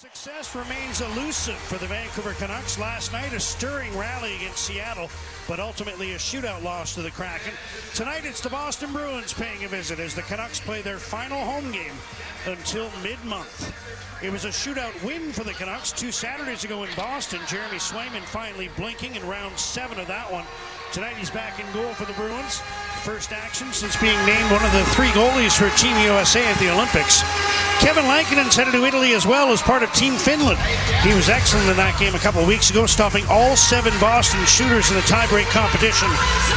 Success remains elusive for the Vancouver Canucks. Last night, a stirring rally against Seattle, but ultimately a shootout loss to the Kraken. Tonight, it's the Boston Bruins paying a visit as the Canucks play their final home game until mid-month. It was a shootout win for the Canucks 2 Saturdays ago in Boston. Jeremy Swayman finally blinking in round 7 of that one. Tonight, he's back in goal for the Bruins. First action since being named one of the 3 goalies for Team USA at the Olympics. Kevin Lankinen's headed to Italy as well as part of Team Finland. He was excellent in that game a couple of weeks ago, stopping all 7 Boston shooters in the tiebreak competition,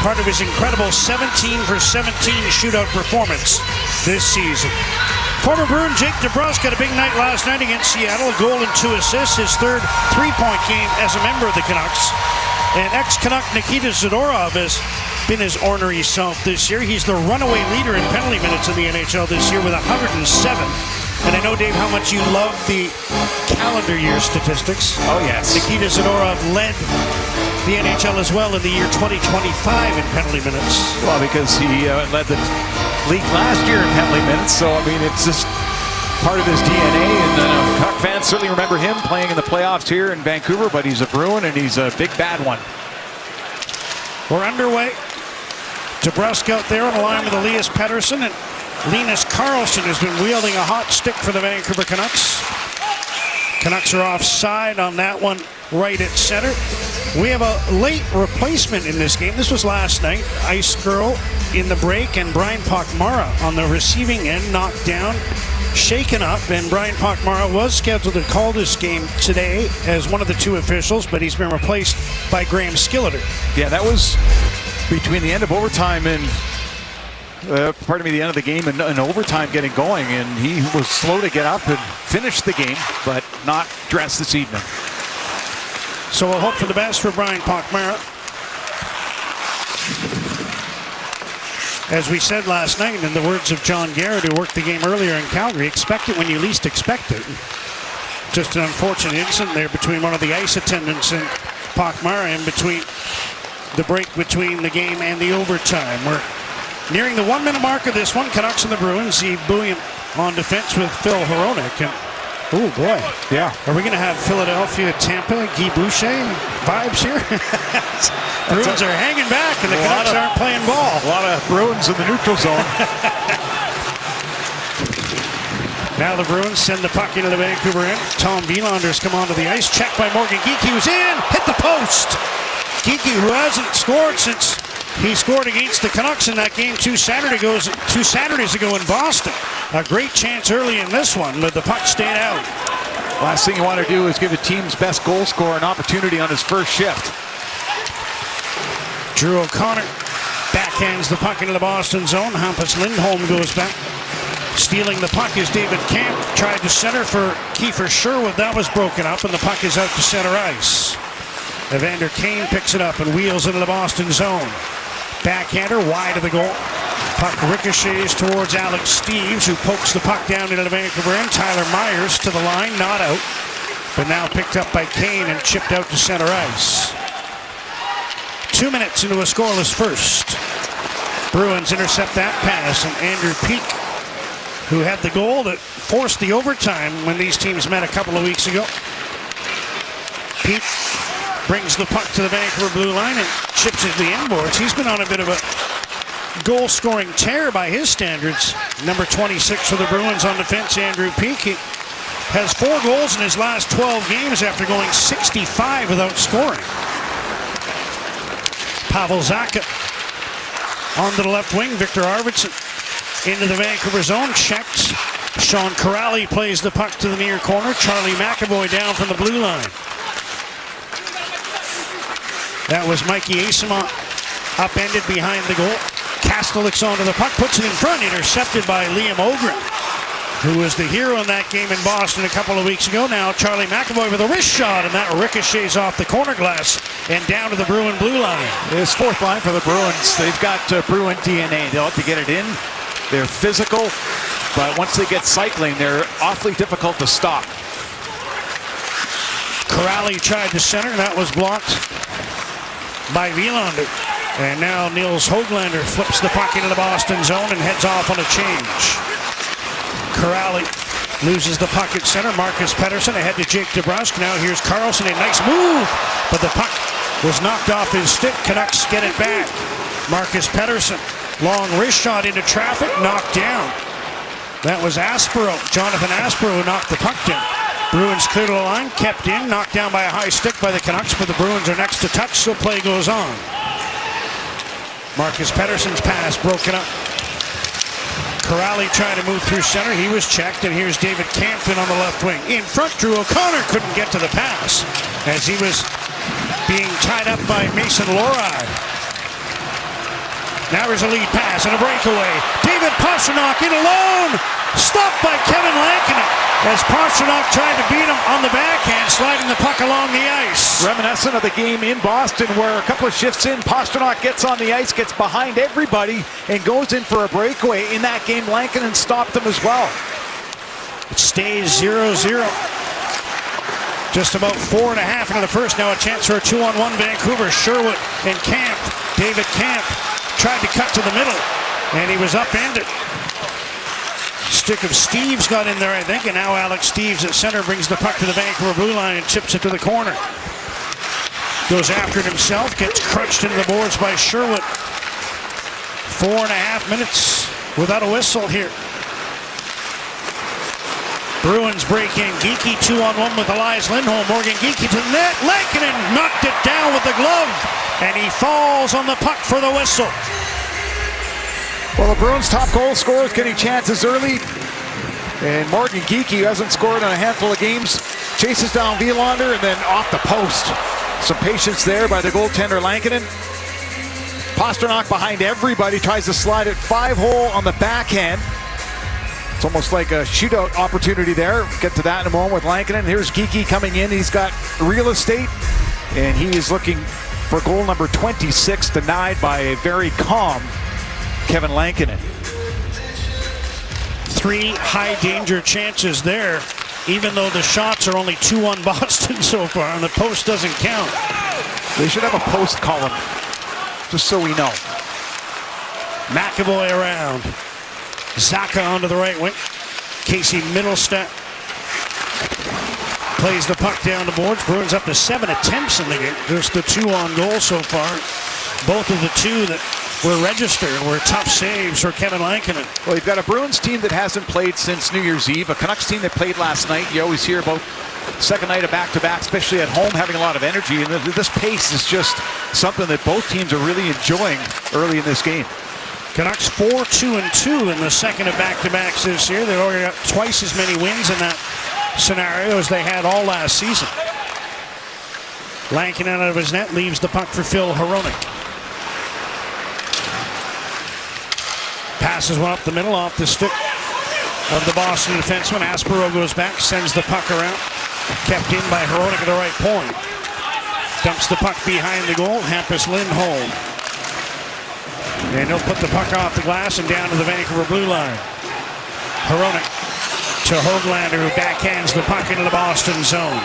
part of his incredible 17-for-17 shootout performance this season. Former Bruin Jake DeBrusk had a big night last night against Seattle, a goal and 2 assists, his 3rd three-point game as a member of the Canucks. And ex-Canuck Nikita Zadorov has been his ornery self this year. He's the runaway leader in penalty minutes in the NHL this year with 107. And I know, Dave, how much you love the calendar year statistics. Oh, yes. Nikita Zadorov led the NHL as well in the year 2025 in penalty minutes. Well, because he led the league last year in penalty minutes, so, I mean, it's just part of his DNA, and Canuck fans certainly remember him playing in the playoffs here in Vancouver, but he's a Bruin, and he's a big bad one. We're underway. DeBrusk out there on the line with Elias Pettersson, and Linus Karlsson has been wielding a hot stick for the Vancouver Canucks. Canucks are offside on that one right at center. We have a late replacement in this game. This was last night. Ice Girl in the break, and Brian Pochmara on the receiving end, knocked down, shaken up, and Brian Pochmara was scheduled to call this game today as one of the 2 officials, but he's been replaced by Graham Skilleter. Yeah, that was between the end of overtime and the end of the game and overtime getting going, and he was slow to get up and finish the game, but not dressed this evening. So we'll hope for the best for Brian Pochmara. As we said last night, in the words of John Garrett, who worked the game earlier in Calgary, expect it when you least expect it. Just an unfortunate incident there between one of the ice attendants and Pochmara in between the break between the game and the overtime. We're nearing the 1-minute mark of this one. Canucks and the Bruins. Steve Buiam on defense with Phil Hronek. And oh boy, yeah. Are we going to have Philadelphia, Tampa, Guy Boucher vibes here? Bruins are hanging back, and the Canucks aren't playing ball. A lot of Bruins in the neutral zone. Now the Bruins send the puck into the Vancouver end. Tom Wielander's come onto the ice. Checked by Morgan Geekie, who's in. Hit the post. Geekie, who hasn't scored since he scored against the Canucks in that game 2 Saturdays ago in Boston. A great chance early in this one, but the puck stayed out. Last thing you want to do is give the team's best goal scorer an opportunity on his first shift. Drew O'Connor backhands the puck into the Boston zone. Hampus Lindholm goes back. Stealing the puck is David Camp. Tried to center for Kiefer Sherwood. That was broken up, and the puck is out to center ice. Evander Kane picks it up and wheels into the Boston zone. Backhander wide of the goal. Puck ricochets towards Alex Steeves, who pokes the puck down into the Vancouver end. Tyler Myers to the line, not out, but now picked up by Kane and chipped out to center ice. 2 minutes into a scoreless first. Bruins intercept that pass, and Andrew Peeke, who had the goal that forced the overtime when these teams met a couple of weeks ago. Peeke brings the puck to the Vancouver blue line and chips it to the inboards. He's been on a bit of a goal-scoring tear by his standards. Number 26 for the Bruins on defense, Andrew Peeke. He has 4 goals in his last 12 games after going 65 without scoring. Pavel Zacha onto the left wing. Victor Arvidsson into the Vancouver zone. Checked. Sean Corrali plays the puck to the near corner. Charlie McAvoy down from the blue line. That was Mikey Eyssimont upended behind the goal. Kastelic's onto the puck, puts it in front, intercepted by Liam Ogren, who was the hero in that game in Boston a couple of weeks ago. Now Charlie McAvoy with a wrist shot, and that ricochets off the corner glass and down to the Bruin blue line. This 4th line for the Bruins, they've got Bruin DNA. They'll have to get it in. They're physical, but once they get cycling, they're awfully difficult to stop. Corrali tried to center, that was blocked by Wielander. And now Nils Höglander flips the puck into the Boston zone and heads off on a change. Corrali Loses the puck at center. Marcus Pettersson ahead to Jake DeBrusk. Now here's Carlson. A nice move, but the puck was knocked off his stick. Canucks get it back. Marcus Pettersson. Long wrist shot into traffic. Knocked down. That was Aspero. Jonathan Aspero who knocked the puck down. Bruins clear to the line. Kept in. Knocked down by a high stick by the Canucks, but the Bruins are next to touch, so play goes on. Marcus Pettersson's pass broken up. Corrali trying to move through center. He was checked, and here's David Campton on the left wing. In front, Drew O'Connor couldn't get to the pass as he was being tied up by Mason Lohrei. Now there's a lead pass and a breakaway. David Pastrnak in alone. Stopped by Kevin Lankinen as Pastrnak tried to beat him on the backhand, sliding the puck along the ice. Reminiscent of the game in Boston where a couple of shifts in, Pastrnak gets on the ice, gets behind everybody, and goes in for a breakaway. In that game, Lankinen stopped him as well. It stays 0-0. Just about 4.5 into the first. Now a chance for a 2-on-1 Vancouver. Sherwood and Camp. David Camp tried to cut to the middle, and he was upended. Stick of Steves got in there, I think, and now Alex Steves at center brings the puck to the Vancouver blue line and chips it to the corner. Goes after it himself, gets crunched into the boards by Sherwood. 4.5 minutes without a whistle here. Bruins break in. Geekie 2-on-1 with Elias Lindholm. Morgan Geekie to the net. Lankinen knocked it down with the glove, and he falls on the puck for the whistle. Well, the Bruins' top goal scorer is getting chances early. And Morgan Geekie, who hasn't scored in a handful of games, chases down Wielander and then off the post. Some patience there by the goaltender Lankinen. Pastrnak behind everybody, tries to slide it 5-hole on the backhand. It's almost like a shootout opportunity there. We'll get to that in a moment with Lankinen. Here's Geekie coming in. He's got real estate, and he is looking for goal number 26, denied by a very calm Kevin Lankinen. 3 high danger chances there, even though the shots are only 2 on Boston so far, and the post doesn't count. They should have a post column, just so we know. McAvoy around. Zaka onto the right wing. Casey Middlestat plays the puck down the boards. Bruins up to 7 attempts in the game. Just the 2 on goal so far. Both of the 2 that were registered were tough saves for Kevin Lankinen. Well, you've got a Bruins team that hasn't played since New Year's Eve, a Canucks team that played last night. You always hear about second night of back-to-back, especially at home, having a lot of energy. And this pace is just something that both teams are really enjoying early in this game. Canucks 4-2-2 in the second of back-to-backs this year. They've already got twice as many wins in that scenario as they had all last season. Lankinen out of his net, leaves the puck for Phil Hronek. Passes one up the middle off the stick of the Boston defenseman. Aspero goes back, sends the puck around. Kept in by Hronek at the right point. Dumps the puck behind the goal. Hampus Lindholm. And he'll put the puck off the glass and down to the Vancouver blue line. Hronek to Höglander, who backhands the puck into the Boston zone.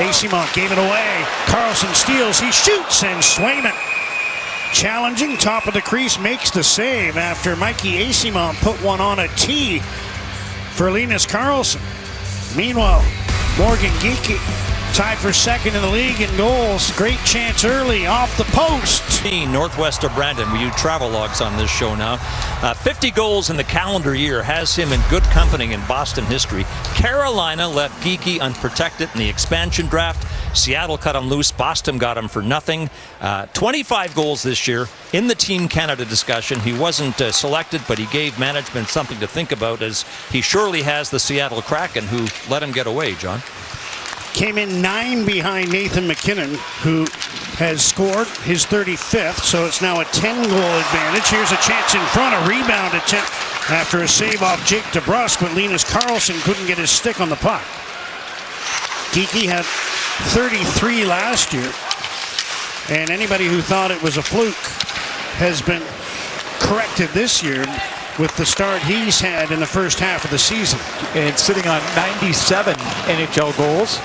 Eyssimont gave it away. Carlson steals, he shoots, and Swayman, challenging, top of the crease, makes the save after Mikey Eyssimont put one on a tee for Linus Karlsson. Meanwhile, Morgan Geekie tied for second in the league in goals. Great chance early off the post. Northwest of Brandon. We do travel logs on this show now. 50 goals in the calendar year has him in good company in Boston history. Carolina left Geekie unprotected in the expansion draft. Seattle cut him loose. Boston got him for nothing. 25 goals this year in the Team Canada discussion. He wasn't selected, but he gave management something to think about, as he surely has the Seattle Kraken, who let him get away, John. Came in 9 behind Nathan MacKinnon, who has scored his 35th, so it's now a 10-goal advantage. Here's a chance in front, a rebound attempt after a save off Jake DeBrusk, but Linus Karlsson couldn't get his stick on the puck. Geekie had 33 last year, and anybody who thought it was a fluke has been corrected this year with the start he's had in the first half of the season. And sitting on 97 NHL goals.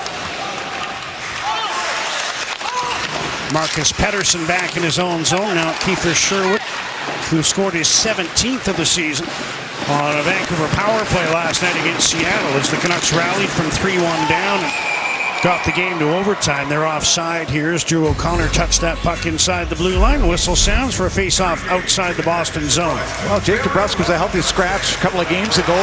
Marcus Pettersson back in his own zone now. Kiefer Sherwood, who scored his 17th of the season, on a Vancouver power play last night against Seattle as the Canucks rallied from 3-1 down and got the game to overtime. They're offside here as Drew O'Connor touched that puck inside the blue line. Whistle sounds for a face-off outside the Boston zone. Well, Jake DeBrusk was a healthy scratch a couple of games ago.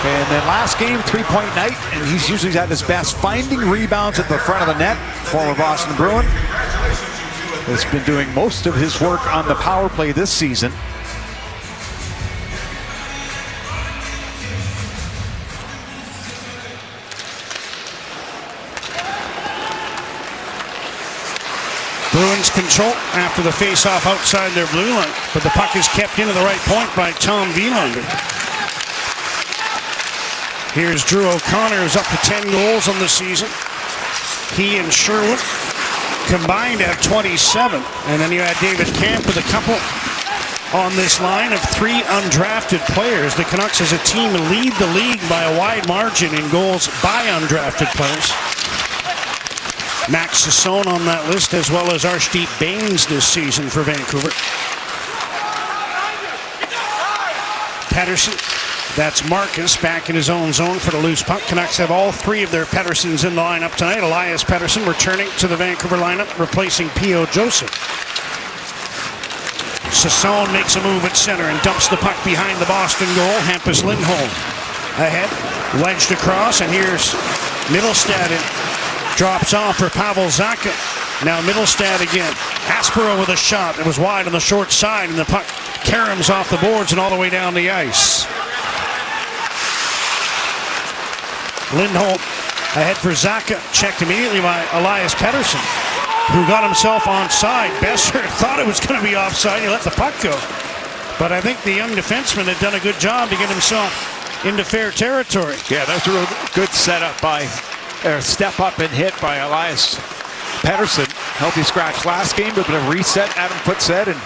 And then last game, 3-point night, and he's usually at his best finding rebounds at the front of the net. Former Boston Bruin has been doing most of his work on the power play this season. Bruins control after the face-off outside their blue line, but the puck is kept into the right point by Tom Wielander. Here's Drew O'Connor, who's up to 10 goals on the season. He and Sherwood combined have 27. And then you had David Camp with a couple on this line of 3 undrafted players. The Canucks as a team lead the league by a wide margin in goals by undrafted players. Max Sasson on that list, as well as Arshdeep Bains this season for Vancouver. Pettersson, that's Marcus back in his own zone for the loose puck. Canucks have all 3 of their Petterssons in the lineup tonight. Elias Pettersson returning to the Vancouver lineup, replacing P.O. Joseph. Sasson makes a move at center and dumps the puck behind the Boston goal. Hampus Lindholm ahead, wedged across, and here's Middlestad in. Drops off for Pavel Zacha. Now Middlestad again. Aspero with a shot that was wide on the short side, and the puck caroms off the boards and all the way down the ice. Lindholm ahead for Zacha. Checked immediately by Elias Pettersson, who got himself onside. Besser thought it was going to be offside. He let the puck go. But I think the young defenseman had done a good job to get himself into fair territory. Yeah, that's a real good setup by step up and hit by Elias Pettersson. Healthy scratch last game, but a bit of reset, Adam Foote said, and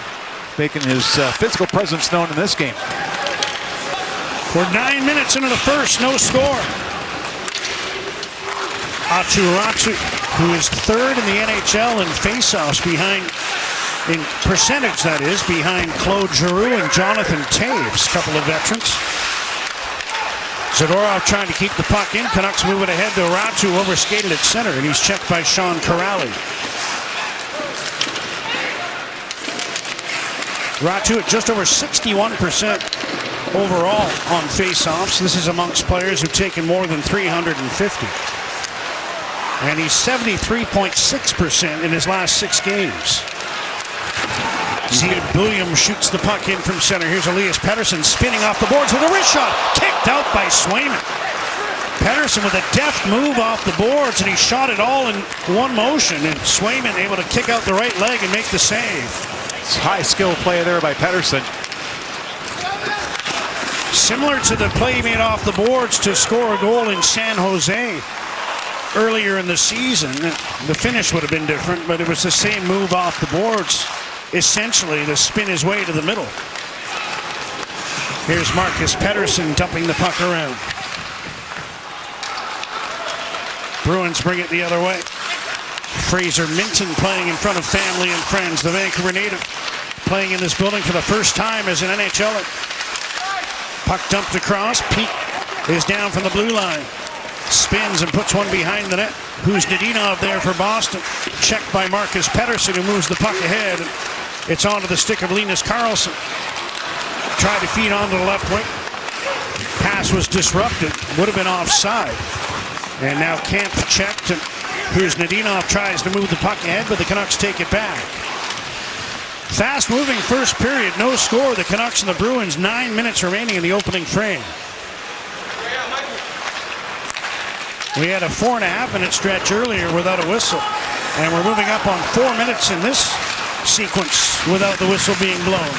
making his physical presence known in this game. We're 9 minutes into the first, no score. Aatu Räty, who is 3rd in the NHL in faceoffs behind, in percentage that is, behind Claude Giroux and Jonathan Toews, couple of veterans. Zadorov trying to keep the puck in. Canucks move it ahead to Räty, who overskated at center, and he's checked by Sean Corrali. Räty at just over 61% overall on faceoffs. This is amongst players who've taken more than 350. And he's 73.6% in his last 6 games. Ziad Billiam shoots the puck in from center. Here's Elias Pettersson spinning off the boards with a wrist shot. Kicked out by Swayman. Pettersson with a deft move off the boards, and he shot it all in one motion. And Swayman able to kick out the right leg and make the save. It's high skill play there by Pettersson. Similar to the play he made off the boards to score a goal in San Jose earlier in the season. The finish would have been different, but it was the same move off the boards, essentially to spin his way to the middle. Here's Marcus Pettersson dumping the puck around. Bruins bring it the other way. Fraser Minton playing in front of family and friends. The Vancouver native playing in this building for the first time as an NHLer. Puck dumped across. Pete is down from the blue line. Spins and puts one behind the net. Who's Nadinov there for Boston? Checked by Marcus Pettersson, who moves the puck ahead. It's onto the stick of Linus Karlsson. Tried to feed onto the left wing. Pass was disrupted. Would have been offside. And now Camp checked. And here's Nadinov tries to move the puck ahead, but the Canucks take it back. Fast-moving first period. No score. The Canucks and the Bruins. 9 minutes remaining in the opening frame. We had a 4.5-minute stretch earlier without a whistle. And we're moving up on 4 minutes in this sequence without the whistle being blown.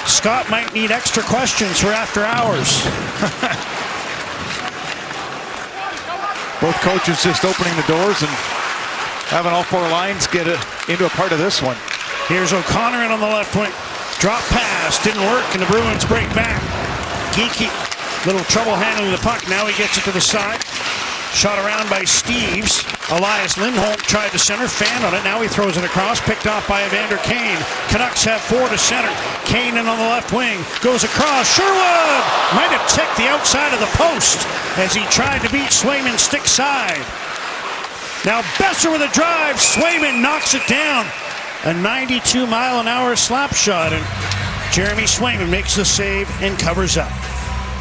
Scott might need extra questions for after hours. Both coaches just opening the doors and having all 4 lines get into a part of this one. Here's O'Connor in on the left wing. Drop pass, didn't work, and the Bruins break back. Geeky, little trouble handling the puck. Now he gets it to the side. Shot around by Steves. Elias Lindholm tried to center, fan on it. Now he throws it across, picked off by Evander Kane. Canucks have 4 to center. Kane in on the left wing, goes across. Sherwood might have ticked the outside of the post as he tried to beat Swayman stick side. Now Besser with a drive. Swayman knocks it down. A 92-mile-an-hour slap shot, and Jeremy Swayman makes the save and covers up.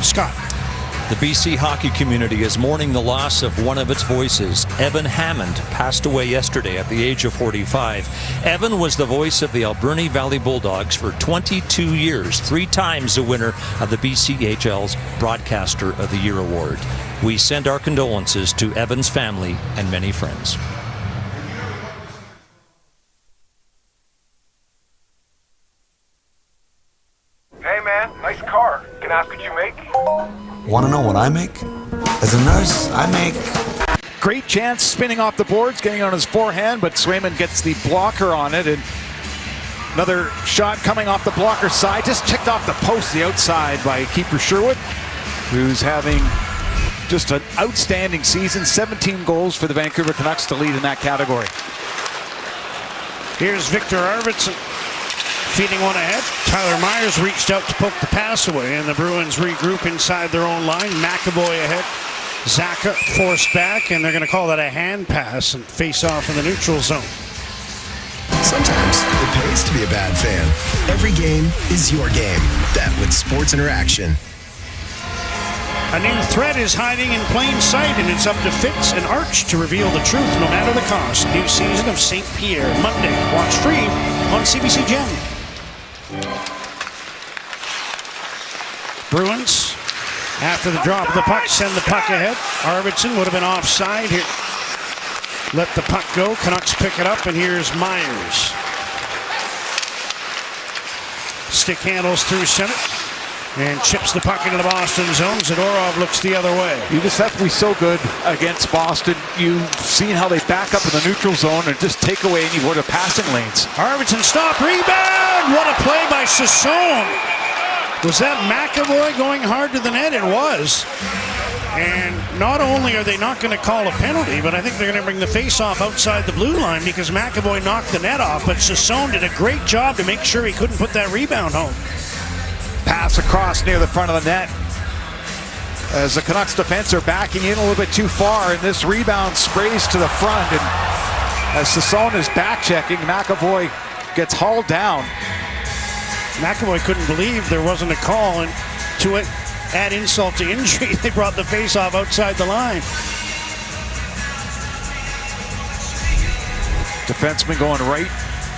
Scott. The BC hockey community is mourning the loss of one of its voices. Evan Hammond passed away yesterday at the age of 45. Evan was the voice of the Alberni Valley Bulldogs for 22 years, 3 times the winner of the BCHL's Broadcaster of the Year award. We send our condolences to Evan's family and many friends. Hey man, nice car. Can I ask what you make? Want to know what I make? As a nurse, I make... Great chance spinning off the boards, getting on his forehand, but Swayman gets the blocker on it, and another shot coming off the blocker side, just checked off the post, the outside by keeper Sherwood, who's having just an outstanding season. 17 goals for the Vancouver Canucks to lead in that category. Here's Victor Arvidsson feeding one ahead. Tyler Myers reached out to poke the pass away, and the Bruins regroup inside their own line. McAvoy ahead. Zaka forced back, and they're going to call that a hand pass and face off in the neutral zone. Sometimes it pays to be a bad fan. Every game is your game. That with Sports Interaction. A new threat is hiding in plain sight, and it's up to Fitz and Arch to reveal the truth, no matter the cost. New season of St. Pierre, Monday. Watch free on CBC Gem. Bruins, after the drop of the puck, send the puck ahead. Arvidsson would have been offside here. Let the puck go. Canucks pick it up, and here's Myers. Stick handles through center and chips the puck into the Boston zone. Zadorov looks the other way. You just have to be so good against Boston. You've seen how they back up in the neutral zone and just take away any more of the passing lanes. Arvidsson stop, rebound! What a play by Sassone. Was that McAvoy going hard to the net? It was. And not only are they not going to call a penalty, but I think they're going to bring the face-off outside the blue line because McAvoy knocked the net off, but Sassone did a great job to make sure he couldn't put that rebound home. Pass across near the front of the net as the Canucks defense are backing in a little bit too far, and this rebound sprays to the front, and as Sassone is back-checking, McAvoy gets hauled down. McAvoy couldn't believe there wasn't a call, and to it, add insult to injury, they brought the face-off outside the line. Defenseman going right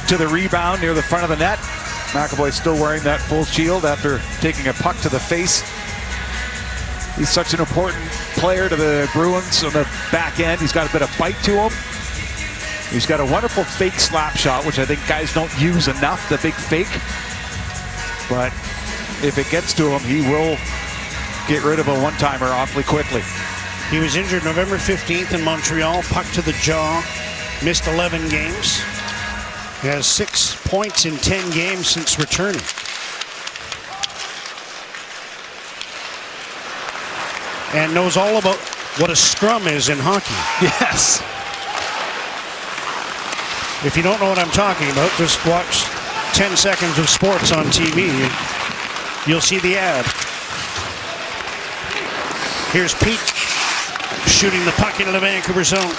to the rebound near the front of the net. McAvoy still wearing that full shield after taking a puck to the face. He's such an important player to the Bruins on the back end. He's got a bit of bite to him. He's got a wonderful fake slap shot, which I think guys don't use enough, the big fake. But if it gets to him, he will get rid of a one-timer awfully quickly. He was injured November 15th in Montreal, puck to the jaw, missed 11 games. He has 6 points in 10 games since returning. And knows all about what a scrum is in hockey. Yes. If you don't know what I'm talking about, just watch 10 seconds of sports on TV. You'll see the ad. Here's Pete shooting the puck into the Vancouver zone.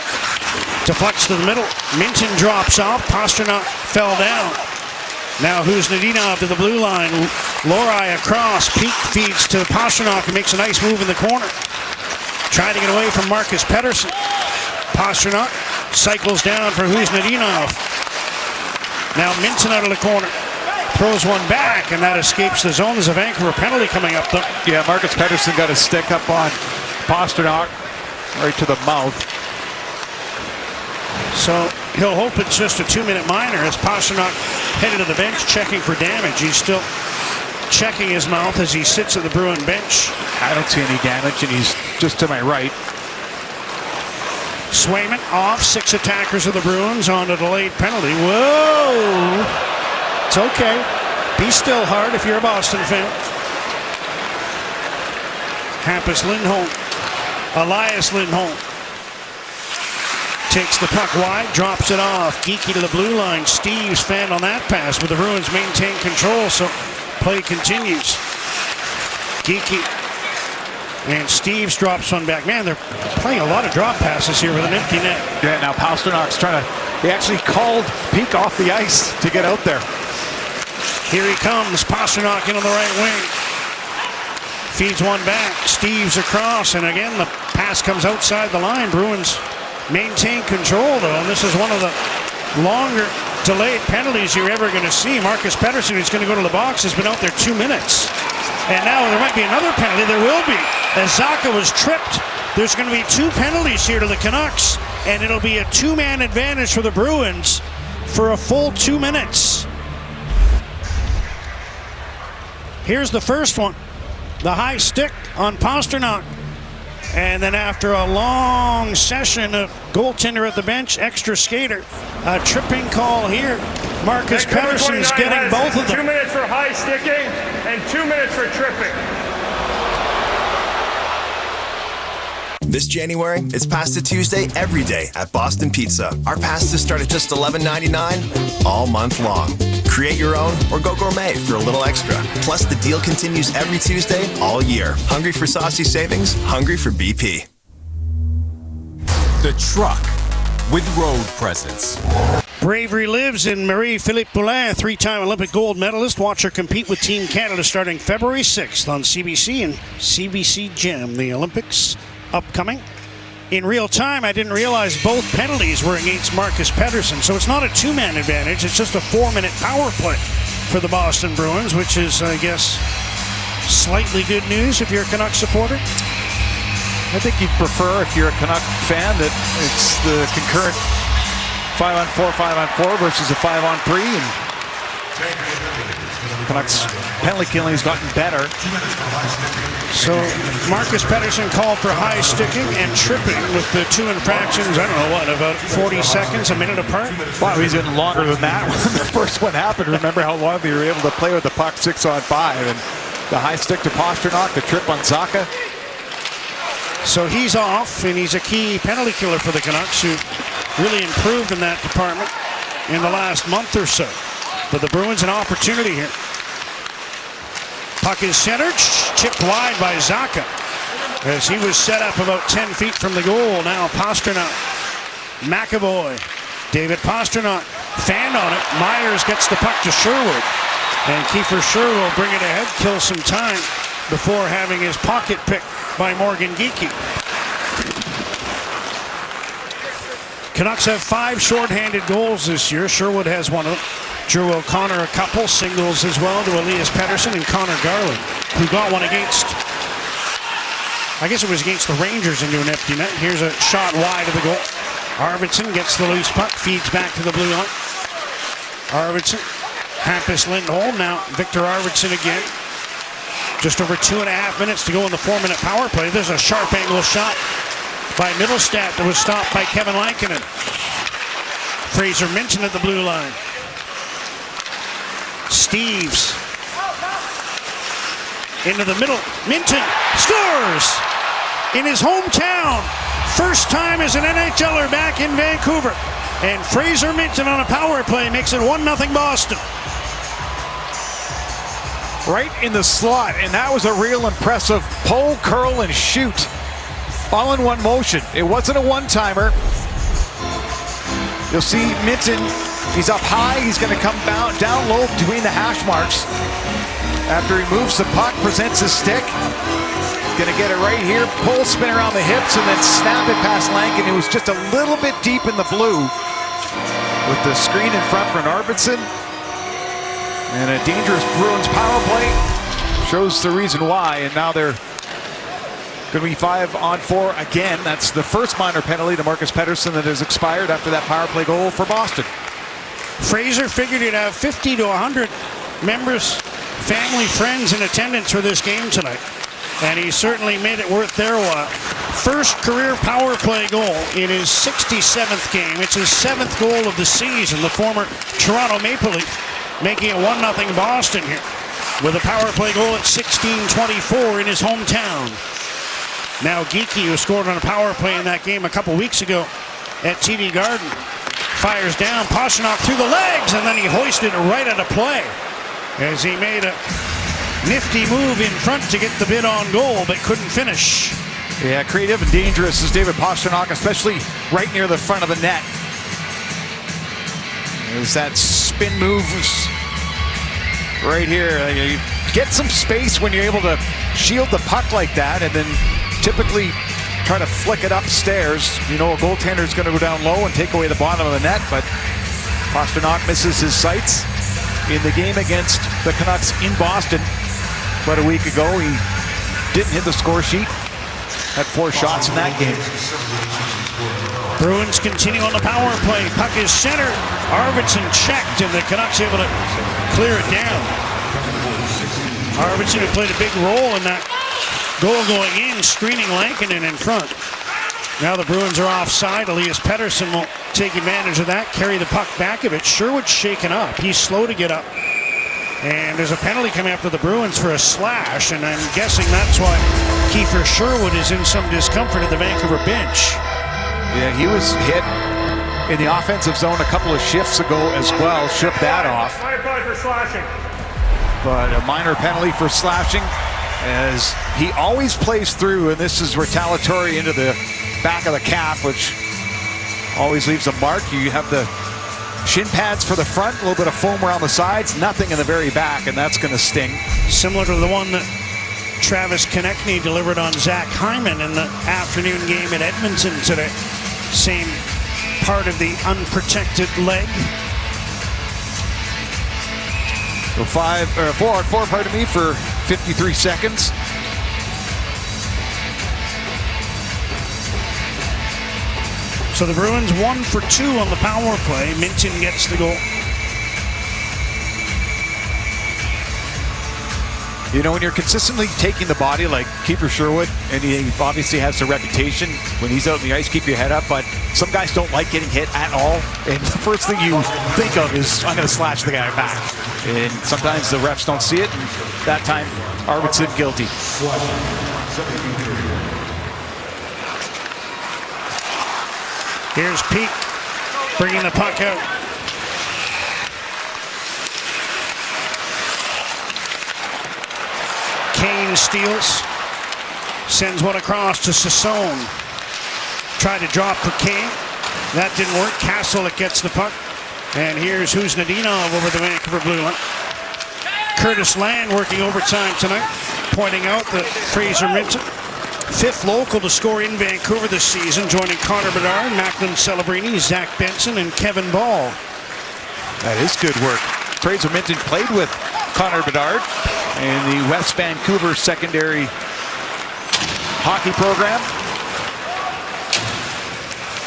Deflects to the middle. Minton drops off. Pasternak fell down. Now who's Nadinov to the blue line? Lorai across. Peak feeds to Pasternak and makes a nice move in the corner. Trying to get away from Marcus Pettersson. Pasternak cycles down for who's Nadinov. Now Minton out of the corner. Throws one back, and that escapes the zone. There's a Vancouver penalty coming up, though. Yeah, Marcus Pettersson got a stick up on Pasternak right to the mouth. So he'll hope it's just a 2-minute minor as Pasternak headed to the bench checking for damage. He's still checking his mouth as he sits at the Bruin bench. I don't see any damage, and he's just to my right. Swayman off. 6 attackers of the Bruins on a delayed penalty. Whoa! It's okay. Be still hard if you're a Boston fan. Hampus Lindholm. Elias Lindholm takes the puck wide, drops it off. Geekie to the blue line. Steve's fanned on that pass, but the Bruins maintain control, so play continues. Geekie and Steves drops one back. Man, they're playing a lot of drop passes here with an empty net. Yeah, now Pasternak's trying to, he actually called Peak off the ice to get out there. Here he comes, Pasternak in on the right wing. Feeds one back, Steves across, and again the pass comes outside the line. Bruins maintain control though, and this is one of the longer delayed penalties you're ever going to see. Marcus Pettersson, who's going to go to the box, has been out there 2 minutes. And now there might be another penalty. There will be. As Zacha was tripped, there's going to be 2 penalties here to the Canucks, and it'll be a 2-man advantage for the Bruins for a full 2 minutes. Here's the first one. The high stick on Pasternak. And then after a long session of goaltender at the bench, extra skater, a tripping call here. Marcus Pettersson's getting both of them. 2 minutes for high sticking and 2 minutes for tripping. This January, it's Pasta Tuesday every day at Boston Pizza. Our pastas start at just $11.99 all month long. Create your own or go gourmet for a little extra. Plus, the deal continues every Tuesday all year. Hungry for saucy savings? Hungry for BP. The truck with road presence. Bravery lives in Marie-Philippe Poulin, 3-time Olympic gold medalist. Watch her compete with Team Canada starting February 6th on CBC and CBC Gem. The Olympics upcoming. In real time, I didn't realize both penalties were against Marcus Pettersson, so it's not a 2-man advantage. It's just a 4-minute power play for the Boston Bruins, which is, I guess, slightly good news if you're a Canucks supporter. I think you'd prefer, if you're a Canuck fan, that it's the concurrent 5-on-4, 5-on-4 versus a 5-on-3. And Canucks penalty killing has gotten better. So Marcus Pettersson called for high sticking and tripping with the 2 infractions, I don't know what, about 40 seconds, a minute apart? Wow, he's been longer than that when the first one happened. Remember how long they were able to play with the puck 6-on-5, and the high stick to Pasternak, the trip on Zacha. So he's off, and he's a key penalty killer for the Canucks, who really improved in that department in the last month or so. But the Bruins an opportunity here. Puck is centered, chipped wide by Zacha as he was set up about 10 feet from the goal. Now Pasternak, McAvoy, David Pasternak fanned on it. Myers gets the puck to Sherwood, and Kiefer Sherwood will bring it ahead, kill some time before having his pocket picked by Morgan Geekie. Canucks have 5 shorthanded goals this year. Sherwood has one of them. Drew O'Connor a couple singles as well to Elias Pettersson and Connor Garland, who got one against, I guess it was against the Rangers into an empty net. Here's a shot wide of the goal. Arvidsson gets the loose puck, feeds back to the blue line. Arvidsson, Hampus Lindholm, now Victor Arvidsson again. Just over 2.5 minutes to go in the 4-minute power play. There's a sharp angle shot by Middlestat that was stopped by Kevin Lankinen. Fraser Minton at the blue line. Steves into the middle. Minton scores in his hometown. First time as an NHLer back in Vancouver. And Fraser Minton on a power play makes it 1-0 Boston. Right in the slot, and that was a real impressive pull, curl, and shoot. All in one motion. It wasn't a one-timer. You'll see Minton, he's up high. He's going to come down low between the hash marks. After he moves the puck, presents his stick. Going to get it right here, pull, spin around the hips, and then snap it past Lankin, who was just a little bit deep in the blue. With the screen in front for an Arvidsson. And a dangerous Bruins power play. Shows the reason why, and now they're going to be 5-on-4 again. That's the first minor penalty to Marcus Pettersson that has expired after that power play goal for Boston. Fraser figured he'd have 50 to 100 members, family, friends in attendance for this game tonight. And he certainly made it worth their while. First career power play goal in his 67th game. It's his 7th goal of the season. The former Toronto Maple Leaf making it 1-0 Boston here with a power play goal at 16:24 in his hometown. Now Geekie, who scored on a power play in that game a couple weeks ago, at TD Garden. Fires down, Pastrnak through the legs, and then he hoisted it right out of play as he made a nifty move in front to get the bid on goal, but couldn't finish. Yeah, creative and dangerous is David Pastrnak, especially right near the front of the net. There's that spin move right here. You get some space when you're able to shield the puck like that, and then typically try to flick it upstairs. You know, a goaltender is going to go down low and take away the bottom of the net, but Pastrnak misses his sights. In the game against the Canucks in Boston about a week ago, he didn't hit the score sheet. Had 4 shots in that game. Bruins continue on the power play. Puck is centered. Arvidsson checked, and the Canucks able to clear it down. Arvidsson, who played a big role in that goal going in, screening Lankinen in front. Now the Bruins are offside. Elias Pettersson will take advantage of that, carry the puck back a bit. Sherwood's shaken up. He's slow to get up. And there's a penalty coming up to the Bruins for a slash, and I'm guessing that's why Kiefer Sherwood is in some discomfort at the Vancouver bench. Yeah, he was hit in the offensive zone a couple of shifts ago as well. Shook that off. Minor penalty for slashing. But a minor penalty for slashing, as he always plays through, and this is retaliatory into the back of the calf, which always leaves a mark. You have the shin pads for the front, a little bit of foam around the sides, nothing in the very back, and that's going to sting. Similar to the one that Travis Konechny delivered on Zach Hyman in the afternoon game at Edmonton today. Same part of the unprotected leg. So 4-on-4, pardon me, for 53 seconds. So the Bruins 1 for 2 on the power play. Minton gets the goal. You know, when you're consistently taking the body like Kiefer Sherwood, and he obviously has a reputation when he's out on the ice, keep your head up, but some guys don't like getting hit at all, and the first thing you think of is, I'm going to slash the guy back. And sometimes the refs don't see it, and that time, Arvidsson guilty. Here's Peak bringing the puck out. Kane steals, sends one across to Sassone. Tried to drop for Kane. That didn't work. Kastelik gets the puck. And here's Huznadinov over the Vancouver blue line. Curtis Land working overtime tonight, pointing out that Fraser Minton, 5th local to score in Vancouver this season, joining Connor Bedard, Macklin Celebrini, Zach Benson, and Kevin Ball. That is good work. Fraser Minton played with Connor Bedard in the West Vancouver secondary hockey program.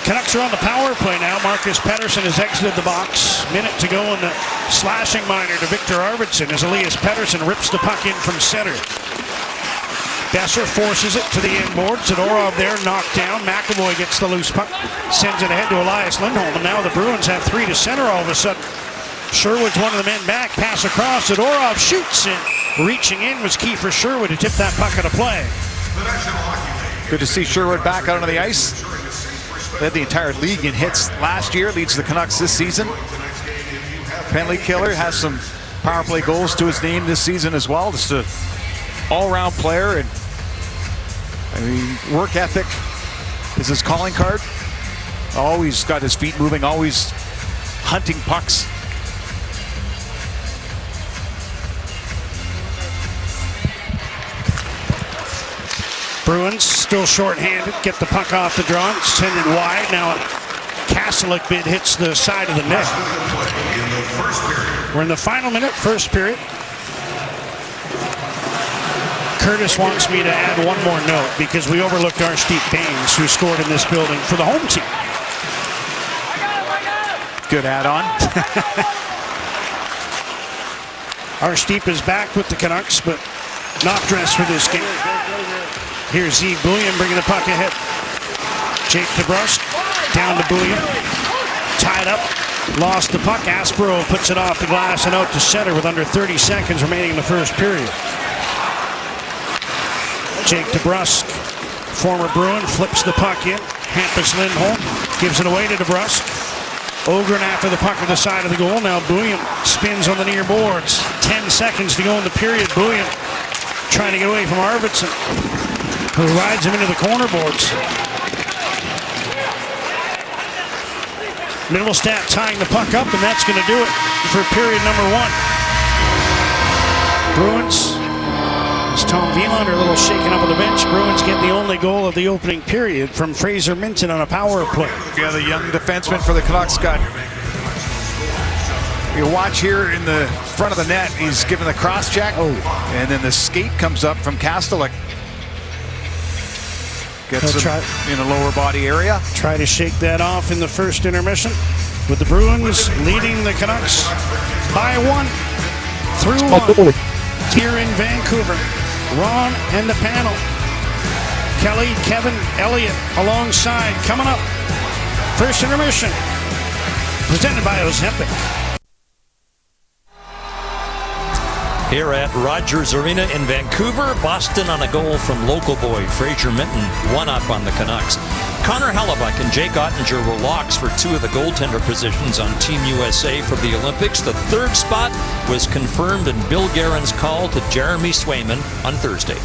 Canucks are on the power play now. Marcus Pettersson has exited the box. Minute to go in the slashing minor to Victor Arvidsson as Elias Pettersson rips the puck in from center. Besser forces it to the end board. Zadorov there, knocked down. McAvoy gets the loose puck, sends it ahead to Elias Lindholm, and now the Bruins have 3 to center all of a sudden. Sherwood's one of the men back, pass across, Zadorov shoots it. Reaching in was Kiefer Sherwood to tip that puck out of play. Good to see Sherwood back out on the ice. Led the entire league in hits last year, leads the Canucks this season. Penalty killer, has some power play goals to his name this season as well. Just an all-around player, and I mean, work ethic is his calling card. Always got his feet moving, always hunting pucks. Bruins still short-handed, get the puck off the draw, send it wide. Now Kastelik bid hits the side of the net. We're in the final minute, first period. Curtis wants me to add one more note because we overlooked Arshdeep Bains, who scored in this building for the home team. Good add-on. Arshdeep is back with the Canucks, but not dressed for this game. Here's Zeke Bullion bringing the puck ahead. Jake DeBrusk down to Bullion. Tied up, lost the puck. Aspero puts it off the glass and out to center with under 30 seconds remaining in the first period. Jake DeBrusk, former Bruin, flips the puck in. Hampus Lindholm Gives it away to DeBrusk. Ogren after the puck at the side of the goal. Now Bouillon spins on the near boards. 10 seconds to go in the period. Bouillon trying to get away from Arvidsson, who rides him into the corner boards. Middlestat tying the puck up, and that's going to do it for period number 1. Bruins, it's Tom Wieland, a little shaken up on the bench. Bruins get the only goal of the opening period from Fraser Minton on a power play. Yeah, the young defenseman for the Canucks got... You watch here in the front of the net, he's given the cross check. Oh. And then the skate comes up from Kastelik. Gets him in a lower body area. Try to shake that off in the first intermission, with the Bruins leading the Canucks by 1 through 1 here in Vancouver. Ron and the panel. Kelly, Kevin, Elliott alongside. Coming up, first intermission, presented by Ozempic. Here at Rogers Arena in Vancouver, Boston on a goal from local boy Fraser Minton, 1-up on the Canucks. Connor Hellebuck and Jake Ottinger were locks for 2 of the goaltender positions on Team USA for the Olympics. The 3rd spot was confirmed in Bill Guerin's call to Jeremy Swayman on Thursday.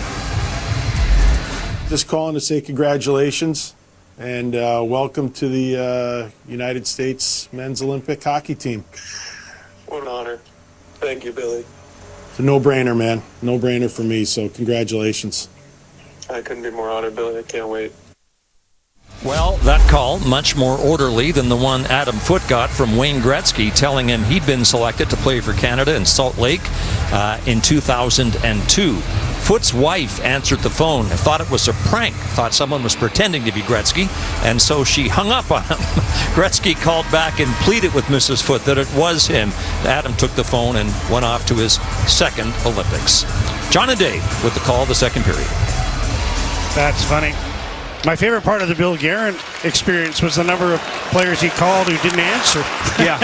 Just calling to say congratulations and welcome to the United States men's Olympic hockey team. What an honor. Thank you, Billy. It's a no-brainer, man. No-brainer for me, so congratulations. I couldn't be more honored, Billy. I can't wait. Well, that call, much more orderly than the one Adam Foote got from Wayne Gretzky, telling him he'd been selected to play for Canada in Salt Lake in 2002. Foote's wife answered the phone and thought it was a prank, thought someone was pretending to be Gretzky, and so she hung up on him. Gretzky called back and pleaded with Mrs. Foote that it was him. Adam took the phone and went off to his 2nd Olympics. John and Dave with the call of the 2nd period. That's funny. My favorite part of the Bill Guerin experience was the number of players he called who didn't answer. Yeah.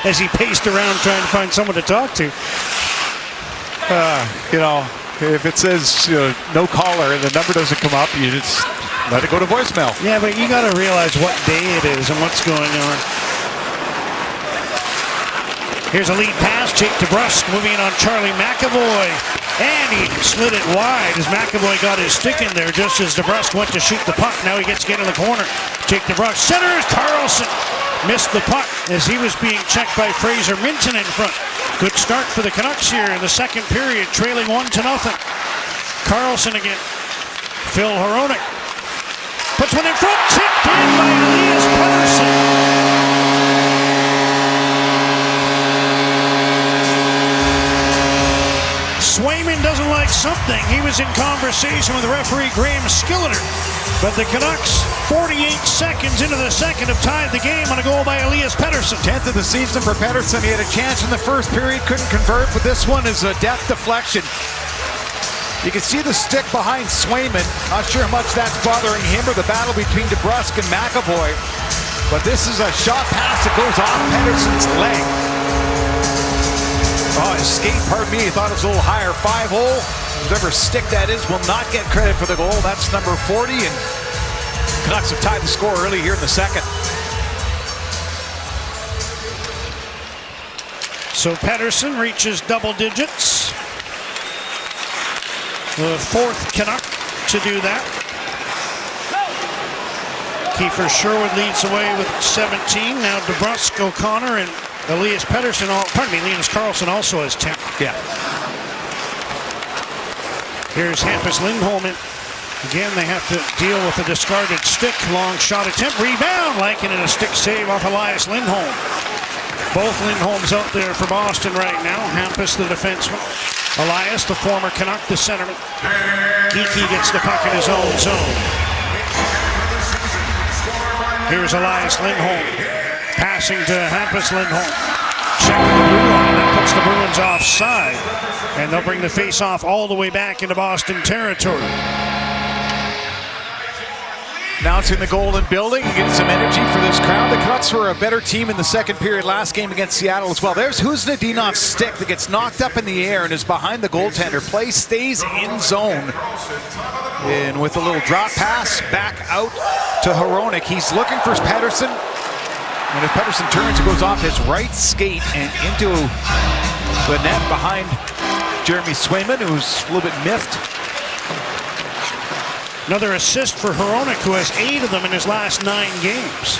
As he paced around trying to find someone to talk to. If it says no caller and the number doesn't come up, you just let it go to voicemail. Yeah, but you got to realize what day it is and what's going on. Here's a lead pass. Jake DeBrusk moving in on Charlie McAvoy. And he slid it wide as McAvoy got his stick in there just as DeBrusk went to shoot the puck. Now he gets to get in the corner. Jake DeBrusk centers. Carlson missed the puck as he was being checked by Fraser Minton in front. Good start for the Canucks here in the 2nd period, trailing 1-0. Carlson again. Phil Hronek puts one in front. Tipped in by Elias Pettersson. Swayman doesn't like something. He was in conversation with referee Graham Skilliter. But the Canucks, 48 seconds into the 2nd, have tied the game on a goal by Elias Pettersson. 10th of the season for Pettersson. He had a chance in the first period, couldn't convert, but this one is a deft deflection. You can see the stick behind Swayman. Not sure how much that's bothering him or the battle between DeBrusk and McAvoy. But this is a shot pass that goes off Pettersson's leg. Oh, his skate, pardon me, he thought it was a little higher. 5-hole, whatever stick that is, will not get credit for the goal. That's number 40, and Canucks have tied the score early here in the 2nd. So Pettersson reaches double digits. The 4th Canuck to do that. Kiefer Sherwood leads away with 17. Now DeBrusk, O'Connor, and Elias Pettersson, Linus Karlsson also has 10. Yeah. Here's Hampus Lindholm. Again, they have to deal with the discarded stick. Long shot attempt, rebound. Lankinen and a stick save off Elias Lindholm. Both Lindholms out there for Boston right now. Hampus, the defenseman. Elias, the former Canuck, the centerman. Geekie gets the puck in his own zone. Here's Elias Lindholm. Passing to Hampus Lindholm. Checking the blue line. That puts the Bruins offside. And they'll bring the face-off all the way back into Boston territory. announcing the goal and building and getting some energy for this crowd. The Canucks were a better team in the second period last game against Seattle as well. There's Huznadinov's stick that gets knocked up in the air and is behind the goaltender. Play stays in zone. And with a little drop pass back out to Hronek. He's looking for Pettersson. And if Pettersson turns, it goes off his right skate and into the net behind Jeremy Swayman, who's a little bit miffed. Another assist for Hronek, who has 8 of them in his last 9 games.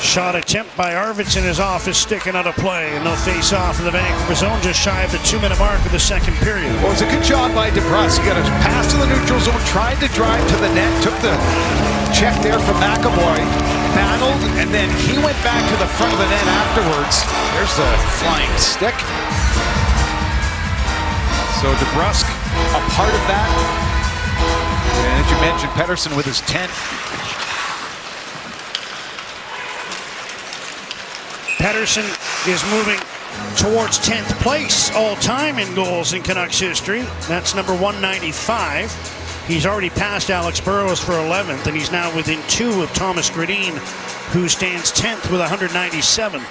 Shot attempt by Arvidsson is off his stick and out of play, and they'll face off in the Vancouver zone just shy of the 2-minute mark of the second period. Well, it was a good job by DeBrusk. He got a pass to the neutral zone, tried to drive to the net, took the check there from McAvoy, battled, and then he went back to the front of the net afterwards. There's the flying stick. So DeBrusk, a part of that. And as you mentioned, Pettersson with his 10th. Pettersson is moving towards 10th place all-time in goals in Canucks history. That's number 195. He's already passed Alex Burrows for 11th, and he's now within 2 of Thomas Gradin, who stands 10th with 197.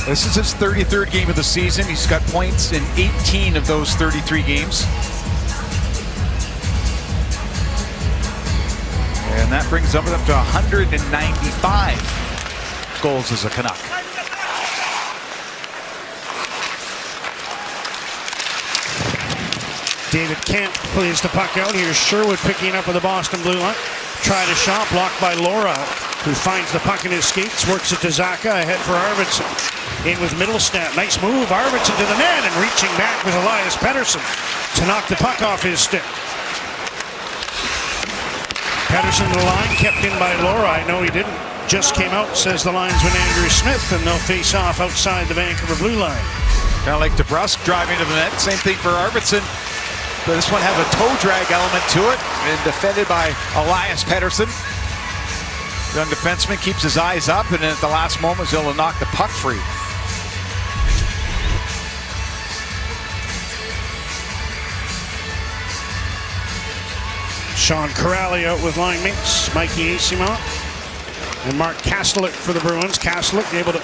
This is his 33rd game of the season. He's got points in 18 of those 33 games. And that brings him up to 195 goals as a Canuck. David Kemp plays the puck out. Here's Sherwood picking up with the Boston blue line. Tried a shot, blocked by Laura, who finds the puck in his skates, works it to Zaka, ahead for Arvidsson. In with Middlestat. Nice move. Arvidsson to the net, and reaching back was Elias Pettersson to knock the puck off his stick. Pettersson to the line, kept in by Laura. I know he didn't. Just came out, says the linesman Andrew Smith, and they'll face off outside the Vancouver blue line. Kind of like DeBrusk driving to the net. Same thing for Arvidsson. But this one has a toe drag element to it, and defended by Elias Pettersson. Young defenseman keeps his eyes up, and then at the last moment is able to knock the puck free. Sean Corrali out with line mates, Mikey Asimov and Mark Kastelik for the Bruins. Kastelik able to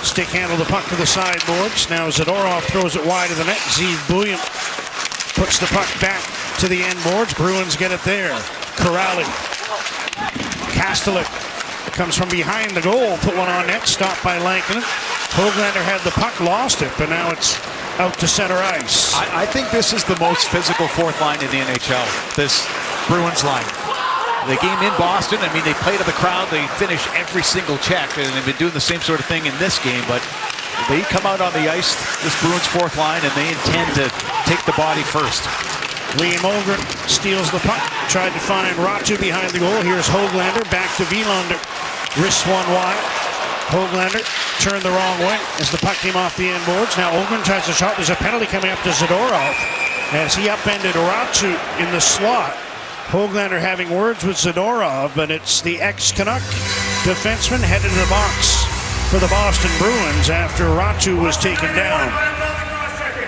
stick handle the puck to the sideboards. Now Zadorov throws it wide of the net. Zeev Buium puts the puck back to the end boards. Bruins get it there. Corrali. Kastelik comes from behind the goal, put one on net, stopped by Lankinen. Höglander had the puck, lost it, but now it's out to center ice. I think this is the most physical fourth line in the NHL, this Bruins line. The game in Boston, I mean, they play to the crowd, they finish every single check, and they've been doing the same sort of thing in this game, but they come out on the ice, this Bruins fourth line, and they intend to take the body first. Liam Öhgren steals the puck, tried to find Ratu behind the goal. Here's Höglander, back to Wilander. Wrists one wide. Höglander turned the wrong way as the puck came off the end boards. Now Öhgren tries a shot. There's a penalty coming up to Zadorov as he upended Ratu in the slot. Höglander having words with Zadorov, but it's the ex-Canuck defenseman headed to the box for the Boston Bruins after Ratu was taken down.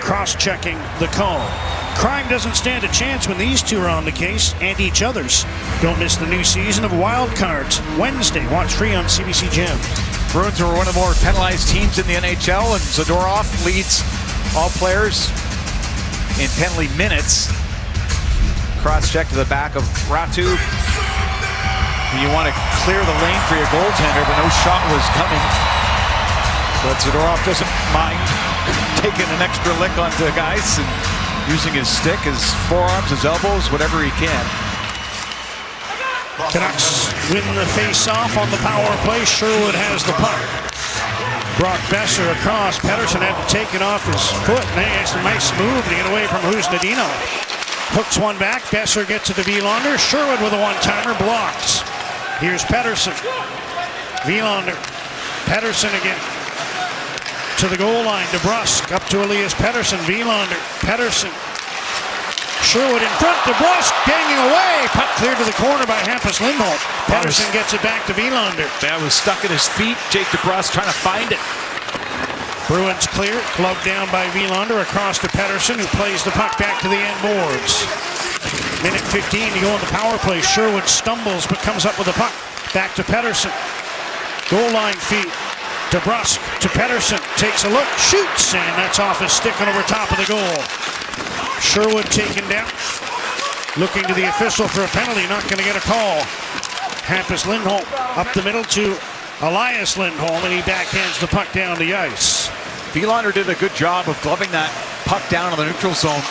Cross-checking the call. Crime doesn't stand a chance when these two are on the case, and each other's. Don't miss the new season of Wild Cards Wednesday. Watch free on CBC Gem. Bruins are one of the more penalized teams in the NHL, and Zadorov leads all players in penalty minutes. Cross-check to the back of Ratu. You want to clear the lane for your goaltender, but no shot was coming. But Zadorov doesn't mind taking an extra lick onto guys and using his stick, his forearms, his elbows, whatever he can. Canucks win the face-off on the power play. Sherwood has the puck. Brock Besser across. Pettersson had to take it off his foot. It's a nice move to get away from Huznadinov. Hooks one back. Besser gets it to Wilander. Sherwood with a one-timer. Blocks. Here's Pettersson. Wilander. Pettersson again. To the goal line. DeBrusk up to Elias Pettersson. Wilander. Pettersson. Sherwood in front. DeBrusk ganging away. Puck cleared to the corner by Hampus Lindholm. Pettersson gets it back to Wilander. That was stuck at his feet. Jake DeBrusk trying to find it. Bruins clear. Gloved down by Wilander across to Pettersson, who plays the puck back to the end boards. Minute 15 to go on the power play. Sherwood stumbles but comes up with the puck. Back to Pettersson. Goal line feed. DeBrusk to Pettersson. Takes a look, shoots, and that's off his stick and over top of the goal. Sherwood taken down. Looking to the official for a penalty. Not going to get a call. Hampus Lindholm up the middle to Elias Lindholm, and he backhands the puck down the ice. Vilander did a good job of gloving that puck down in the neutral zone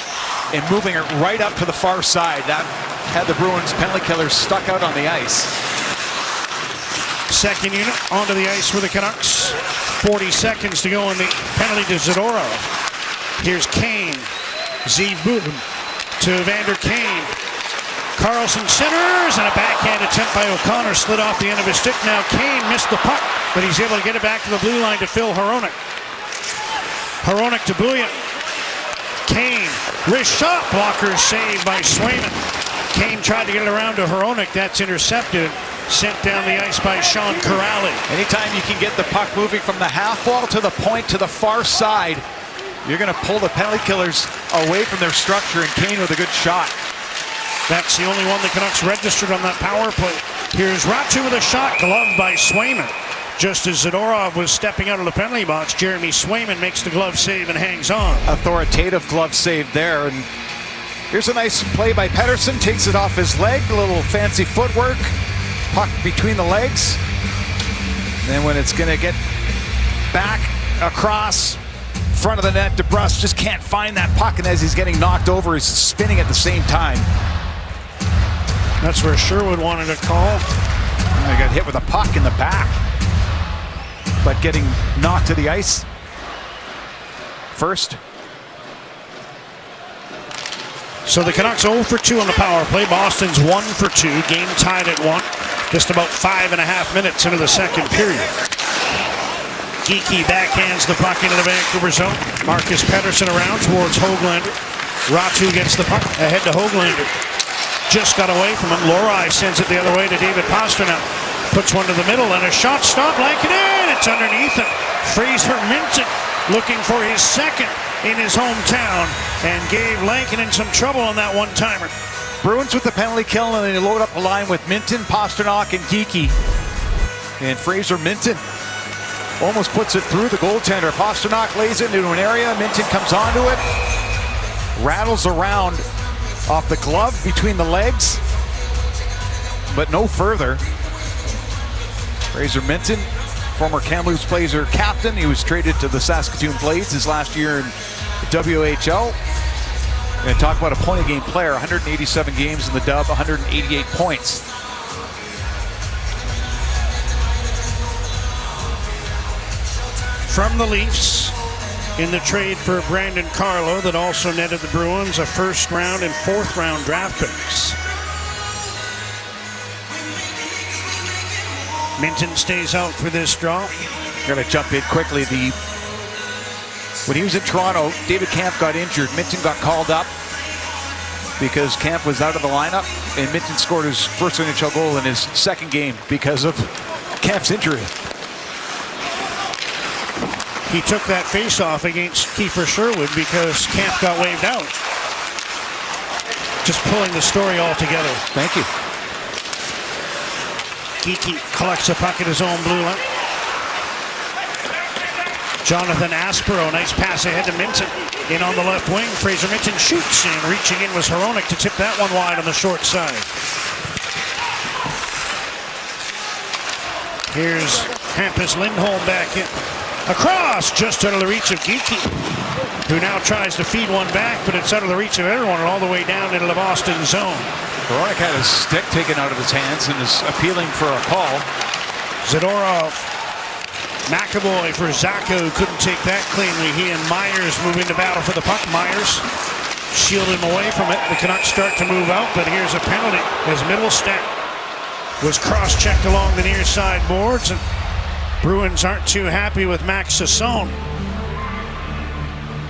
and moving it right up to the far side. That had the Bruins penalty killers stuck out on the ice. Second unit onto the ice for the Canucks. 40 seconds to go in the penalty to Zadorov. Here's Kane. Zboom to Vander Kane. Carlson centers, and a backhand attempt by O'Connor slid off the end of his stick. Now Kane missed the puck, but he's able to get it back to the blue line to Phil Hronek. Hronek to Bouillon. Kane, wrist shot, blocker saved by Swayman. Kane tried to get it around to Hronek. That's intercepted. Sent down the ice by Sean Corrali. Anytime you can get the puck moving from the half wall to the point to the far side, you're going to pull the penalty killers away from their structure, and Kane with a good shot. That's the only one the Canucks registered on that power play. Here's Ratu with a shot, gloved by Swayman. Just as Zadorov was stepping out of the penalty box, Jeremy Swayman makes the glove save and hangs on. Authoritative glove save there, and here's a nice play by Pettersson. Takes it off his leg, a little fancy footwork. Puck between the legs. Then when it's going to get back across front of the net, DeBrusk just can't find that puck, and as he's getting knocked over, he's spinning at the same time. That's where Sherwood wanted a call. And they got hit with a puck in the back, but getting knocked to the ice first. So the Canucks 0 for 2 on the power play. Boston's 1 for 2. Game tied at 1. Just about 5.5 minutes into the second period. Geekie backhands the puck into the Vancouver zone. Marcus Pettersson around towards Höglander. Ratu gets the puck ahead to Höglander. Just got away from him. Lohrei sends it the other way to David Pastrnak. Puts one to the middle and a shot stop. Lankinen. It's underneath him. Fraser Minton looking for his second in his hometown and gave Lankinen some trouble on that one-timer. Bruins with the penalty kill, and they load up a line with Minton, Pastrnak, and Geekie. And Fraser Minton almost puts it through the goaltender. Pastrnak lays it into an area. Minton comes onto it, rattles around off the glove between the legs, but no further. Fraser Minton, former Kamloops Blazer captain. He was traded to the Saskatoon Blades his last year in the WHL. We're going to talk about a point-a-game player. 187 games in the dub, 188 points. From the Leafs, in the trade for Brandon Carlo that also netted the Bruins a first-round and fourth-round draft picks. Minton stays out for this draw. Going to jump in quickly. When he was in Toronto, David Kampf got injured. Minton got called up because Kampf was out of the lineup, and Minton scored his first NHL goal in his second game because of Kampf's injury. He took that face-off against Kiefer Sherwood because Kampf got waved out. Just pulling the story all together. Thank you. Geekie collects a puck at his own blue line. Jonathan Aspero, nice pass ahead to Minton. In on the left wing, Fraser Minton shoots, and reaching in was Hronek to tip that one wide on the short side. Here's Hampus Lindholm back in. Across, just out of the reach of Geekie, who now tries to feed one back, but it's out of the reach of everyone and all the way down into the Boston zone. Hronek had his stick taken out of his hands and is appealing for a call. Zadorov. McAvoy for Zacco, who couldn't take that cleanly. He and Myers moving to battle for the puck. Myers shielded him away from it. The Canucks start to move out, but here's a penalty as Middlestat was cross-checked along the near side boards, and Bruins aren't too happy with Max Sasson.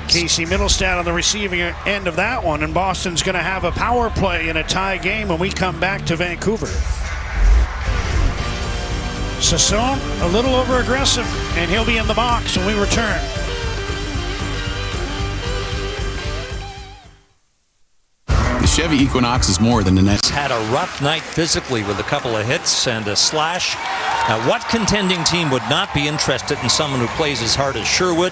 Casey Middlestat on the receiving end of that one, and Boston's going to have a power play in a tie game when we come back to Vancouver. Sasson a little over-aggressive, and he'll be in the box when we return. Chevy Equinox is more than an SUV. Had a rough night physically with a couple of hits and a slash. What contending team would not be interested in someone who plays as hard as Sherwood?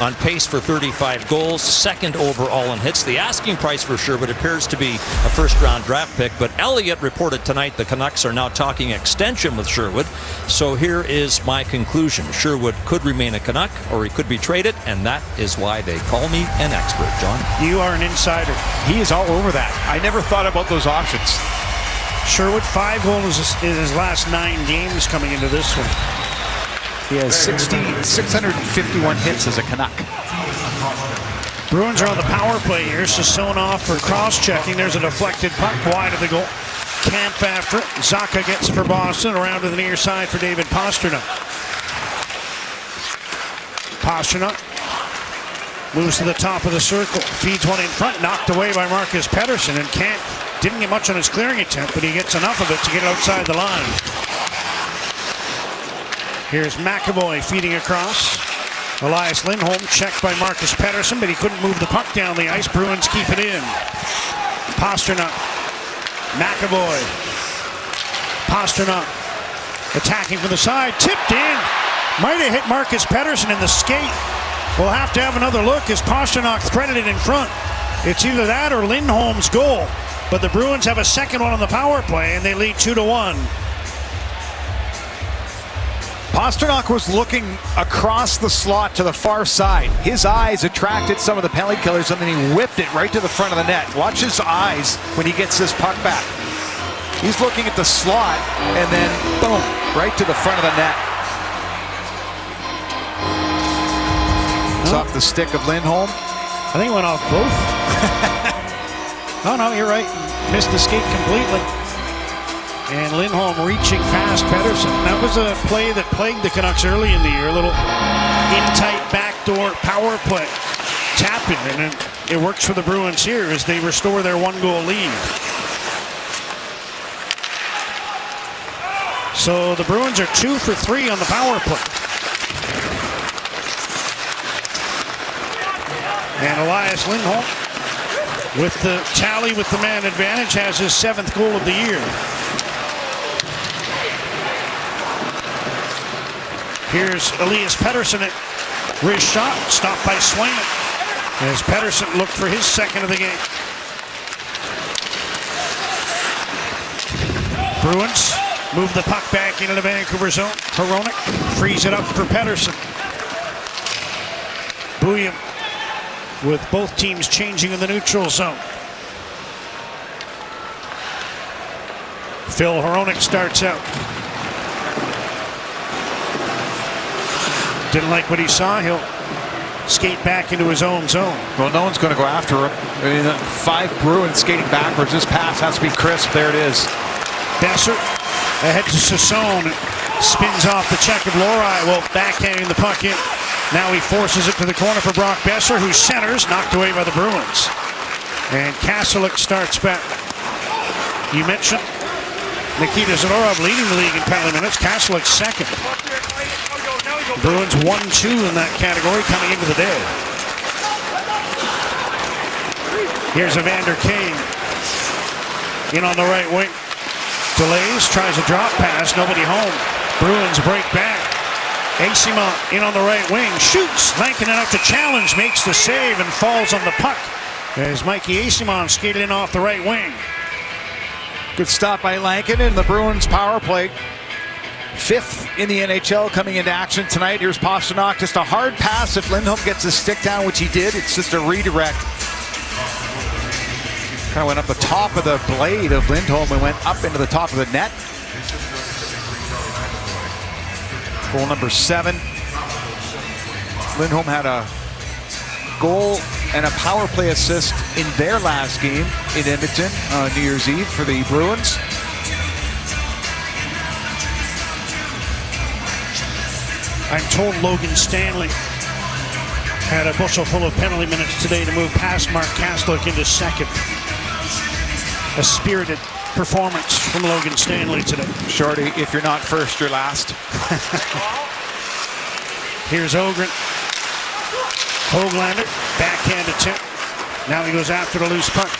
On pace for 35 goals, second overall in hits. The asking price for Sherwood appears to be a first-round draft pick, but Elliott reported tonight the Canucks are now talking extension with Sherwood. So here is my conclusion. Sherwood could remain a Canuck, or he could be traded, and that is why they call me an expert. John? You are an insider. He is all over that. I never thought about those options. Sherwood, 5 goals in his last 9 games coming into this one. He has 651 hits as a Canuck. Bruins are on the power play here. Sassonoff for cross-checking. There's a deflected puck wide of the goal. Camp after it. Zacha gets it for Boston. Around to the near side for David Pastrnak. Pastrnak moves to the top of the circle. Feeds one in front. Knocked away by Marcus Pettersson. And didn't get much on his clearing attempt, but he gets enough of it to get it outside the line. Here's McAvoy feeding across. Elias Lindholm checked by Marcus Pettersson, but he couldn't move the puck down the ice. Bruins keep it in. Pastrnak. McAvoy. Pastrnak attacking from the side. Tipped in. Might have hit Marcus Pettersson in the skate. We'll have to have another look as Pastrnak threaded it in front. It's either that or Lindholm's goal. But the Bruins have a second one on the power play, and they lead 2-1. Pastrnak was looking across the slot to the far side. His eyes attracted some of the penalty killers, and then he whipped it right to the front of the net. Watch his eyes when he gets this puck back. He's looking at the slot, and then boom, right to the front of the net. It's off the stick of Lindholm. I think it went off both. Oh, no, you're right. Missed the skate completely. And Lindholm reaching past Pettersson. That was a play that plagued the Canucks early in the year. A little in-tight backdoor power play. Tap-in, and it works for the Bruins here as they restore their 1-goal lead. So the Bruins are 2 for 3 on the power play. And Elias Lindholm, with the tally with the man advantage, has his 7th goal of the year. Here's Elias Pettersson at wrist shot, stopped by Swayman, as Pettersson looked for his 2nd of the game. Bruins move the puck back into the Vancouver zone. Hronek frees it up for Pettersson. Bouillon, with both teams changing in the neutral zone. Phil Hronek starts out. Didn't like what he saw. He'll skate back into his own zone. Well, no one's going to go after him. I mean, 5 Bruins skating backwards. This pass has to be crisp. There it is. Besser ahead to Sassone. Spins off the check of Lori. Well, backhanding the puck in. Now he forces it to the corner for Brock Besser, who centers, knocked away by the Bruins. And Kastelik starts back. You mentioned Nikita Zadorov leading the league in penalty minutes. Kastelik 2nd. Bruins 1-2 in that category coming into the day. Here's Evander Kane in on the right wing. Delays, tries a drop pass, nobody home. Bruins break back. Eyssimont in on the right wing, shoots. Lankinen out to challenge, makes the save and falls on the puck as Mikey Eyssimont skated in off the right wing. Good stop by Lankinen. The Bruins power play, 5th in the NHL coming into action tonight. Here's Pastrnak, just a hard pass. If Lindholm gets his stick down, which he did, it's just a redirect. Kind of went up the top of the blade of Lindholm and went up into the top of the net. Goal number 7. Lindholm had a goal and a power play assist in their last game in Edmonton on New Year's Eve for the Bruins. I'm told Logan Stanley had a bushel full of penalty minutes today to move past Mark Kastelik into 2nd. A spirited performance from Logan Stanley today. Shorty, if you're not first, you're last. Here's Ogren. Hoglander, backhand attempt. Now he goes after the loose puck.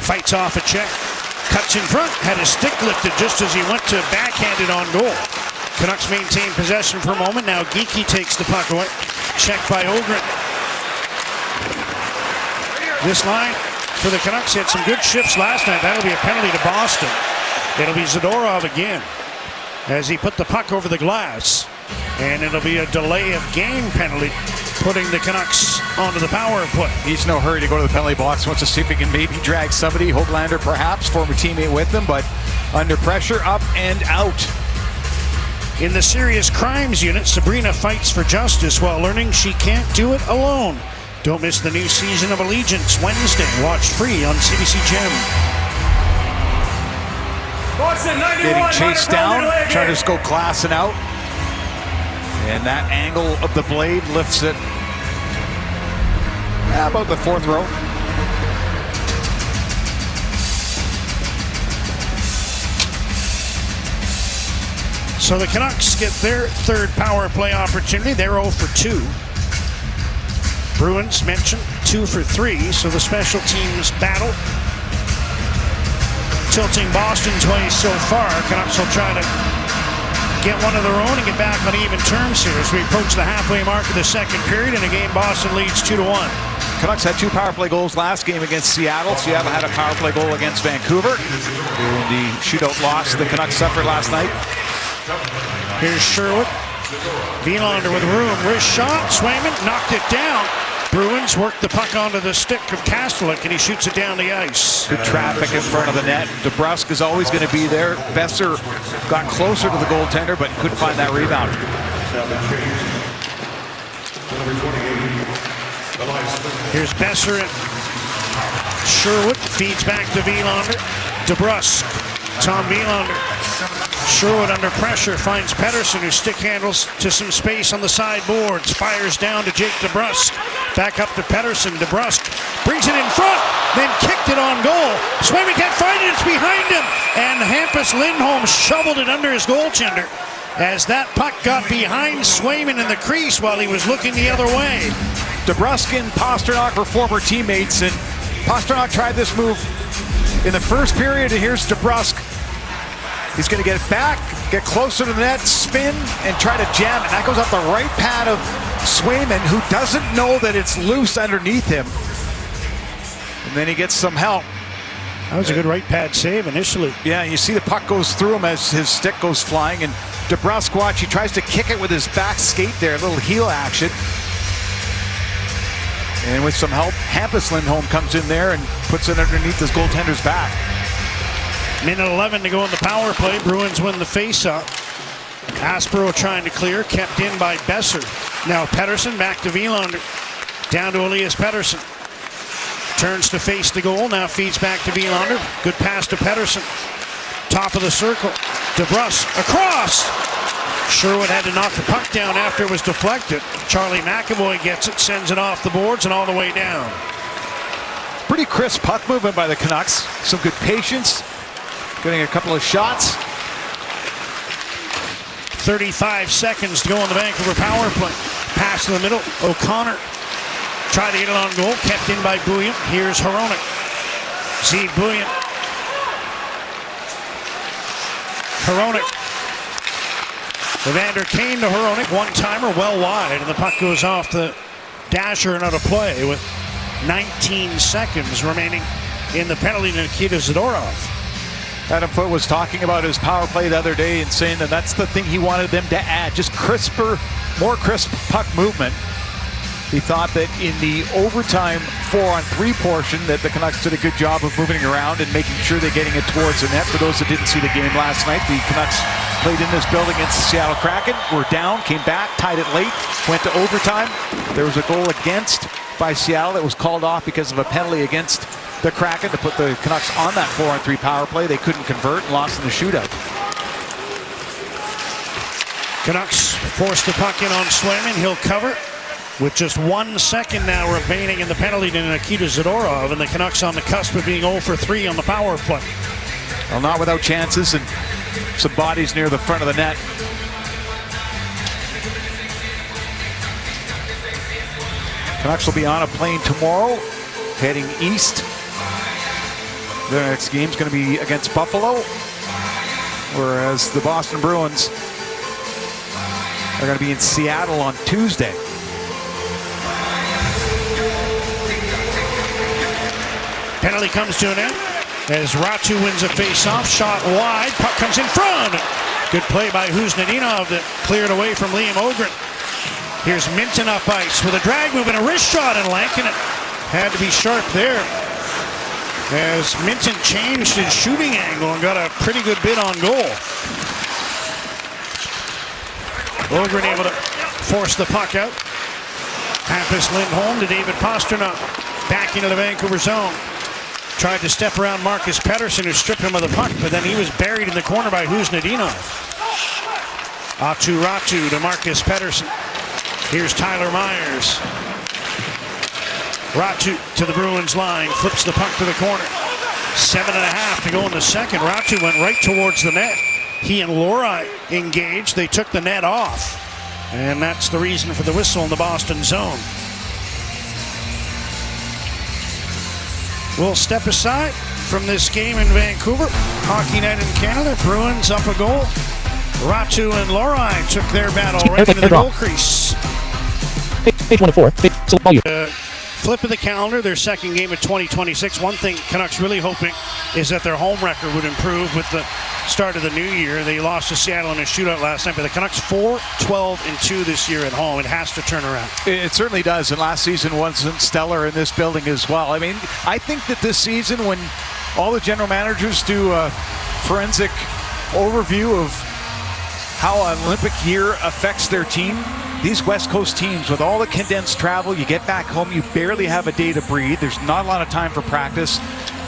fights off a check, cuts in front, had his stick lifted just as he went to backhand it on goal. Canucks maintain possession for a moment. Now Geekie takes the puck away. Checked by Ogren. This line for the Canucks had some good shifts last night. That'll be a penalty to Boston. It'll be Zadorov again as he put the puck over the glass. And it'll be a delay of game penalty, putting the Canucks onto the power play. He's no hurry to go to the penalty box. Wants to see if he can maybe drag somebody. Hoglander perhaps, former teammate with him, but under pressure, up and out. In the serious crimes unit, Sabrina fights for justice while learning she can't do it alone. Don't miss the new season of Allegiance Wednesday. Watch free on CBC Gem. Getting chased down, trying to just go glassing out. And that angle of the blade lifts it about the fourth row. So the Canucks get their third power play opportunity. They're 0 for 2. Bruins mentioned 2 for 3. So the special teams battle tilting Boston's way so far. Canucks will try to get one of their own and get back on even terms here as we approach the halfway mark of the second period. In a game, Boston leads 2-1. Canucks had 2 power play goals last game against Seattle. Seattle had a power play goal against Vancouver. In the shootout loss the Canucks suffered last night. Here's Sherwood. Wielander with room. Wrist shot. Swayman knocked it down. Bruins work the puck onto the stick of Kastelik, and he shoots it down the ice. Good traffic in front of the net. DeBrusk is always going to be there. Besser got closer to the goaltender, but couldn't find that rebound. Here's Besser and Sherwood. Feeds back to Wielander. DeBrusk. Tom Wielander. Sherwood under pressure finds Pettersson, who stick handles to some space on the sideboards. Fires down to Jake DeBrusk. Back up to Pettersson. DeBrusk brings it in front, then kicked it on goal. Swayman can't find it. It's behind him. And Hampus Lindholm shoveled it under his goaltender as that puck got behind Swayman in the crease while he was looking the other way. DeBrusk and Pasternak were former teammates, and Pasternak tried this move in the first period, and here's DeBrusk. He's going to get it back, get closer to the net, spin, and try to jam it. That goes off the right pad of Swayman, who doesn't know that it's loose underneath him. And then he gets some help. That was a good right pad save initially. Yeah, you see the puck goes through him as his stick goes flying, and DeBrusk, watch, he tries to kick it with his back skate there, a little heel action. And with some help, Hampus Lindholm comes in there and puts it underneath his goaltender's back. Minute 11 to go in the power play. Bruins win the face-off. Aspero trying to clear, kept in by Besser. Now Pettersson back to Wielander. Down to Elias Pettersson. Turns to face the goal, now feeds back to Wielander. Good pass to Pettersson. Top of the circle. DeBrusk across. Sherwood had to knock the puck down after it was deflected. Charlie McAvoy gets it, sends it off the boards and all the way down. Pretty crisp puck movement by the Canucks. Some good patience. Getting a couple of shots. 35 seconds to go on the Vancouver power play. Pass in the middle. O'Connor tried to get it on goal. Kept in by Bouillon. Here's Hronek. Steve Bouillon. Hronek. Evander Kane to Hronek. One-timer well wide. And the puck goes off the dasher and out of play with 19 seconds remaining in the penalty to Nikita Zadorov. Adam Foote was talking about his power play the other day and saying that that's the thing he wanted them to add, just crisper, more crisp puck movement. He thought that in the overtime 4-on-3 portion that the Canucks did a good job of moving around and making sure they're getting it towards the net. For those that didn't see the game last night, the Canucks played in this building against the Seattle Kraken, were down, came back, tied it late, went to overtime. There was a goal against by Seattle that was called off because of a penalty against the Kraken to put the Canucks on that 4-on-3 power play. They couldn't convert and lost in the shootout. Canucks force the puck in on Swayman. He'll cover with just 1 second now remaining in the penalty to Nikita Zadorov, and the Canucks on the cusp of being 0 for 3 on the power play. Well, not without chances and some bodies near the front of the net. Canucks will be on a plane tomorrow, heading east Their next game's going to be against Buffalo, whereas the Boston Bruins are going to be in Seattle on Tuesday. Penalty comes to an end as Ratu wins a face-off. Shot wide. Puck comes in front. Good play by Huznadinov that cleared away from Liam Ogren. Here's Minton up ice with a drag move and a wrist shot, and Lankin had to be sharp there as Minton changed his shooting angle and got a pretty good bid on goal. Ogren able to force the puck out. Hampus Lindholm to David Pastrnak. Back into the Vancouver zone. Tried to step around Marcus Pettersson, who stripped him of the puck, but then he was buried in the corner by Huznadinov. Aatu Ratu to Marcus Pettersson. Here's Tyler Myers. Ratu to the Bruins line, flips the puck to the corner. 7.5 to go in the second. Ratu went right towards the net. He and Lori engaged. They took the net off. And that's the reason for the whistle in the Boston zone. We'll step aside from this game in Vancouver. Hockey night in Canada. Bruins up a goal. Ratu and Lori took their battle right into the goal crease. Page 1 of 4. Flip of the calendar, their second game of 2026. One thing Canucks really hoping is that their home record would improve with the start of the new year. They lost to Seattle in a shootout last night, but the Canucks 4-12-2 this year at home. It has to turn around. It certainly does, and last season wasn't stellar in this building as well. I mean, I think that this season, when all the general managers do a forensic overview of how an Olympic year affects their team, these West Coast teams, with all the condensed travel, you get back home, you barely have a day to breathe. There's not a lot of time for practice.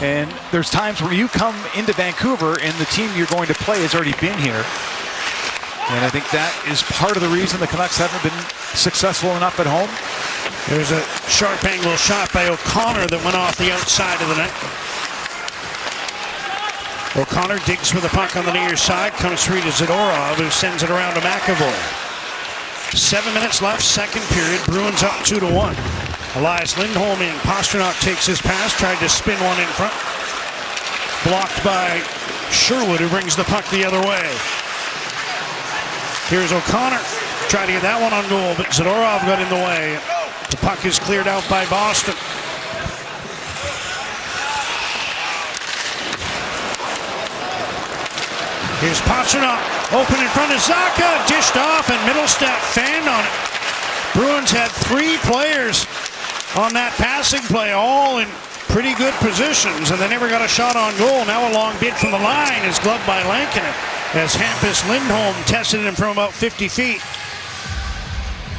And there's times where you come into Vancouver and the team you're going to play has already been here. And I think that is part of the reason the Canucks haven't been successful enough at home. There's a sharp angle shot by O'Connor that went off the outside of the net. O'Connor digs for the puck on the near side, comes free to Zadorov, who sends it around to McAvoy. 7 minutes left, second period. Bruins up 2-1. Elias Lindholm in. Pastrnak takes his pass, tried to spin one in front. Blocked by Sherwood, who brings the puck the other way. Here's O'Connor. Tried to get that one on goal, but Zadorov got in the way. The puck is cleared out by Boston. Here's Pastrnak, open in front of Zacha, dished off, and Middlestat fanned on it. Bruins had 3 players on that passing play, all in pretty good positions, and they never got a shot on goal. Now a long bid from the line is gloved by Lankinen as Hampus Lindholm tested him from about 50 feet.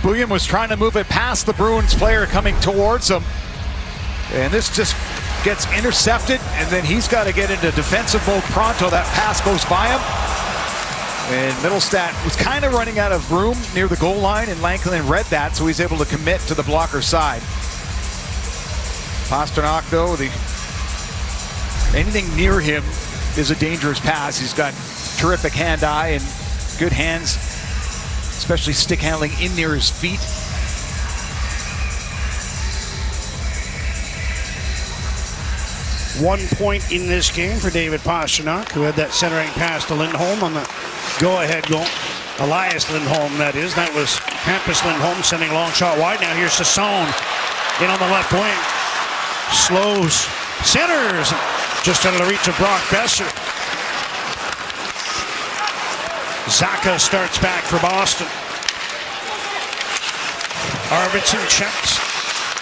Bouillon was trying to move it past the Bruins player coming towards him, and this just gets intercepted, and then he's got to get into defensive mode pronto. That pass goes by him, and Middlestat was kind of running out of room near the goal line, and Lankinen read that, so he's able to commit to the blocker side. Pastrnak, though, anything near him is a dangerous pass. He's got terrific hand-eye and good hands, especially stick handling in near his feet. One point in this game for David Pastrnak, who had that centering pass to Lindholm on the go-ahead goal. Elias Lindholm, that is. That was Hampus Lindholm sending a long shot wide. Now here's Sassone in on the left wing. Slows, centers, just out of the reach of Brock Besser. Zacha starts back for Boston. Arvidsson checks.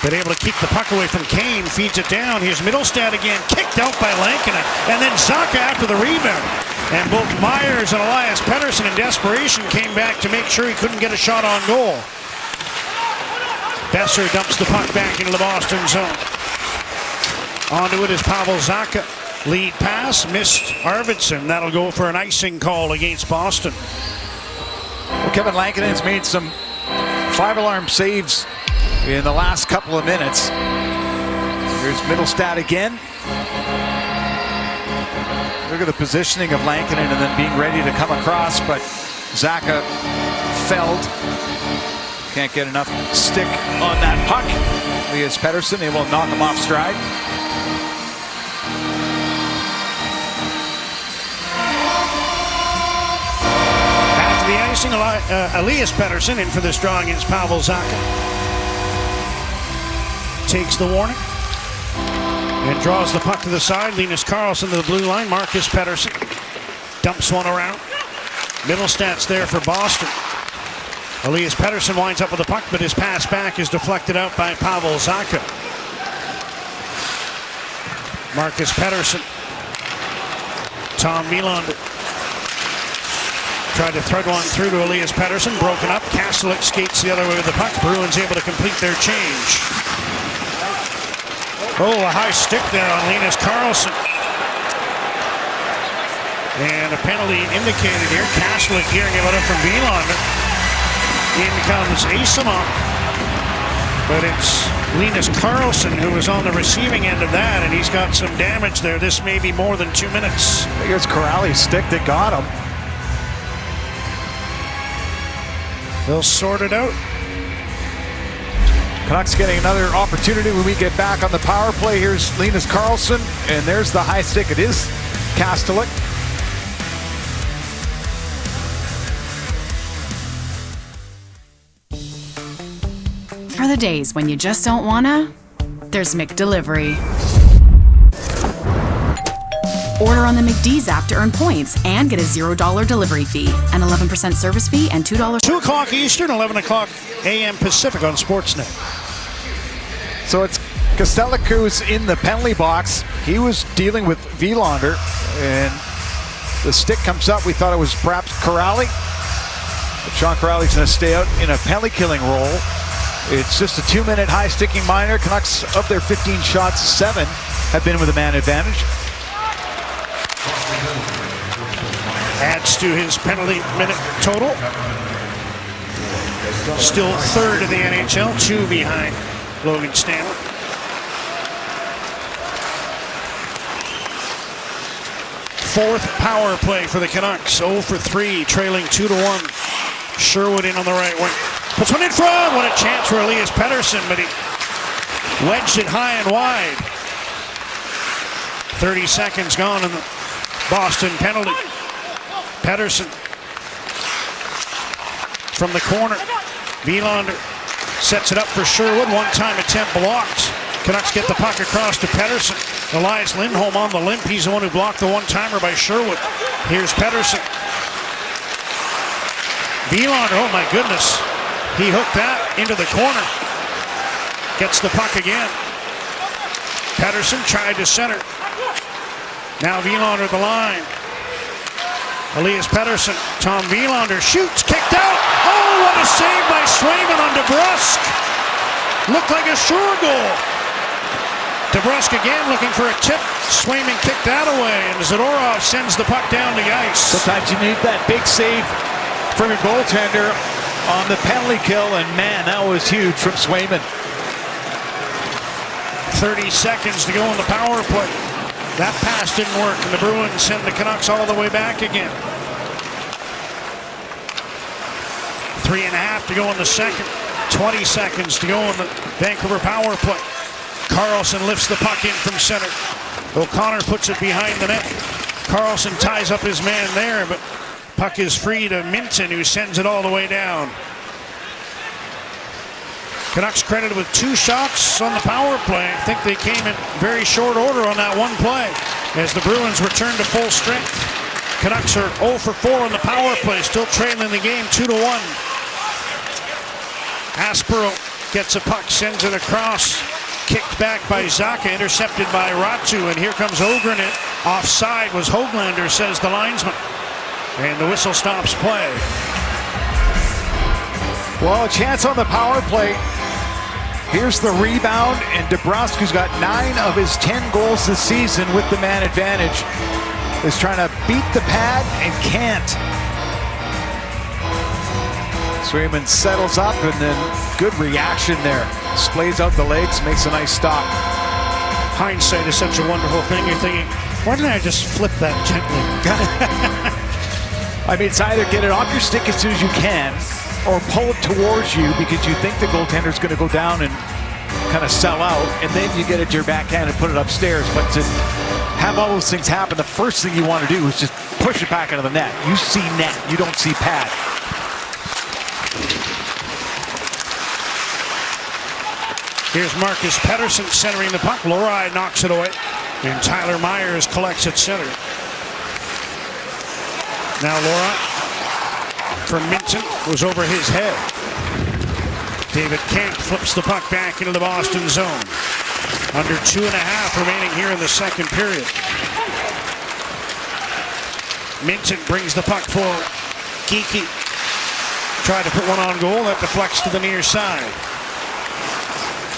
Been able to keep the puck away from Kane, feeds it down. Here's Middlestat again, kicked out by Lankinen, and then Zacha after the rebound. And both Myers and Elias Pettersson in desperation came back to make sure he couldn't get a shot on goal. Besser dumps the puck back into the Boston zone. Onto it is Pavel Zacha. Lead pass, missed Arvidsson. That'll go for an icing call against Boston. Well, Kevin Lankinen's made some 5-alarm saves in the last couple of minutes. Here's Middlestat again. Look at the positioning of Lankinen and then being ready to come across, but Zacha felled. Can't get enough stick on that puck. Elias Pettersson able to knock him off stride. Elias Pettersson in for this draw against Pavel Zacha. Takes the warning and draws the puck to the side. Linus Karlsson to the blue line. Marcus Pettersson dumps one around. Middlestad's there for Boston. Elias Pettersson winds up with the puck, but his pass back is deflected out by Pavel Zacha. Marcus Pettersson. Tom Wielander tried to thread one through to Elias Pettersson. Broken up. Kastelik skates the other way with the puck. Bruins able to complete their change. Oh, a high stick there on Linus Karlsson. And a penalty indicated here. Kastelik here giving it from Wielander. In comes Asimov. But it's Linus Karlsson who was on the receiving end of that, and he's got some damage there. This may be more than 2 minutes. Here's Corrali's stick that got him. They'll sort it out. Canucks getting another opportunity when we get back on the power play. Here's Linus Karlsson, and there's the high stick. It is Kastelik. For the days when you just don't wanna, there's McDelivery. Order on the McD's app to earn points and get a $0 delivery fee, an 11% service fee, and $2. 2 o'clock Eastern, 11 o'clock a.m. Pacific on Sportsnet. So it's Kastelik who's in the penalty box. He was dealing with Wielander, and the stick comes up. We thought it was perhaps Corrali. But Sean Corrali's going to stay out in a penalty killing role. It's just a 2-minute high sticking minor. Canucks, of their 15 shots, 7 have been with a man advantage. Adds to his penalty minute total. Still third in the NHL, 2 behind Logan Stanley. Fourth power play for the Canucks. 0 for 3, trailing 2-1. Sherwood in on the right wing. Puts one in front. What a chance for Elias Pettersson, but he wedged it high and wide. 30 seconds gone in the Boston penalty. Pettersson from the corner. Wielander sets it up for Sherwood. One-time attempt blocked. Canucks get the puck across to Pettersson. Elias Lindholm on the limp. He's the one who blocked the one-timer by Sherwood. Here's Pettersson. Wielander, oh my goodness. He hooked that into the corner. Gets the puck again. Pettersson tried to center. Now Wielander the line. Elias Pettersson. Tom Wielander shoots, kicked out. Oh, what a save by Swayman on DeBrusk. Looked like a sure goal. DeBrusk again looking for a tip. Swayman kicked that away, and Zadorov sends the puck down the ice. Sometimes you need that big save from your goaltender on the penalty kill, and man, that was huge from Swayman. 30 seconds to go on the power play. That pass didn't work, and the Bruins send the Canucks all the way back again. 3.5 to go in the second. 20 seconds to go on the Vancouver power play. Karlsson lifts the puck in from center. O'Connor puts it behind the net. Karlsson ties up his man there, but puck is free to Minton, who sends it all the way down. Canucks credited with 2 shots on the power play. I think they came in very short order on that one play as the Bruins return to full strength. Canucks are 0 for 4 on the power play, still trailing the game 2-1. Aspero gets a puck, sends it across. Kicked back by Zacha, intercepted by Ratu, and here comes Ogren. Offside was Höglander, says the linesman. And the whistle stops play. Well, a chance on the power play. Here's the rebound, and DeBrusk, who's got 9 of his 10 goals this season with the man advantage, is trying to beat the pad and can't. Swayman settles up, and then good reaction there. Splays out the legs, makes a nice stop. Hindsight is such a wonderful thing. You're thinking, why didn't I just flip that gently? I mean, it's either get it off your stick as soon as you can, or pull it towards you because you think the goaltender's going to go down and kind of sell out, and then you get it to your backhand and put it upstairs. But to have all those things happen, the first thing you want to do is just push it back into the net. You see net, you don't see pad. Here's Marcus Pettersson centering the puck. Lohrei knocks it away. And Tyler Myers collects at center. Now Lohrei from Minton was over his head. David Camp flips the puck back into the Boston zone. Under 2.5 remaining here in the second period. Minton brings the puck forward. Geekie tried to put one on goal. That deflects to the near side.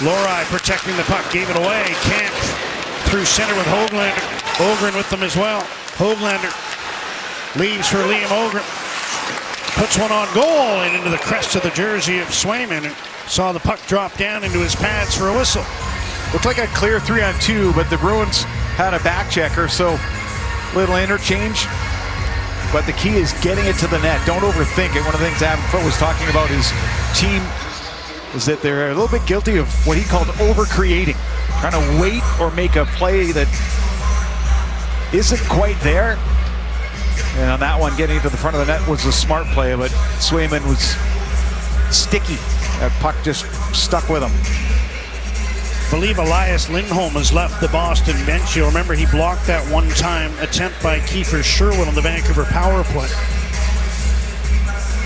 Lohrei protecting the puck, gave it away. Camp through center with Höglander. Ogren with them as well. Höglander leaves for Liam Ogren. Puts one on goal and into the crest of the jersey of Swayman. And saw the puck drop down into his pads for a whistle. Looked like a clear 3-on-2, but the Bruins had a back checker, so little interchange. But the key is getting it to the net. Don't overthink it. One of the things Adam Foote was talking about his team is that they're a little bit guilty of what he called over-creating. Trying to wait or make a play that isn't quite there. And on that one, getting to the front of the net was a smart play, but Swayman was sticky. That puck just stuck with him. I believe Elias Lindholm has left the Boston bench. You'll remember he blocked that one-time attempt by Kiefer Sherwood on the Vancouver power play.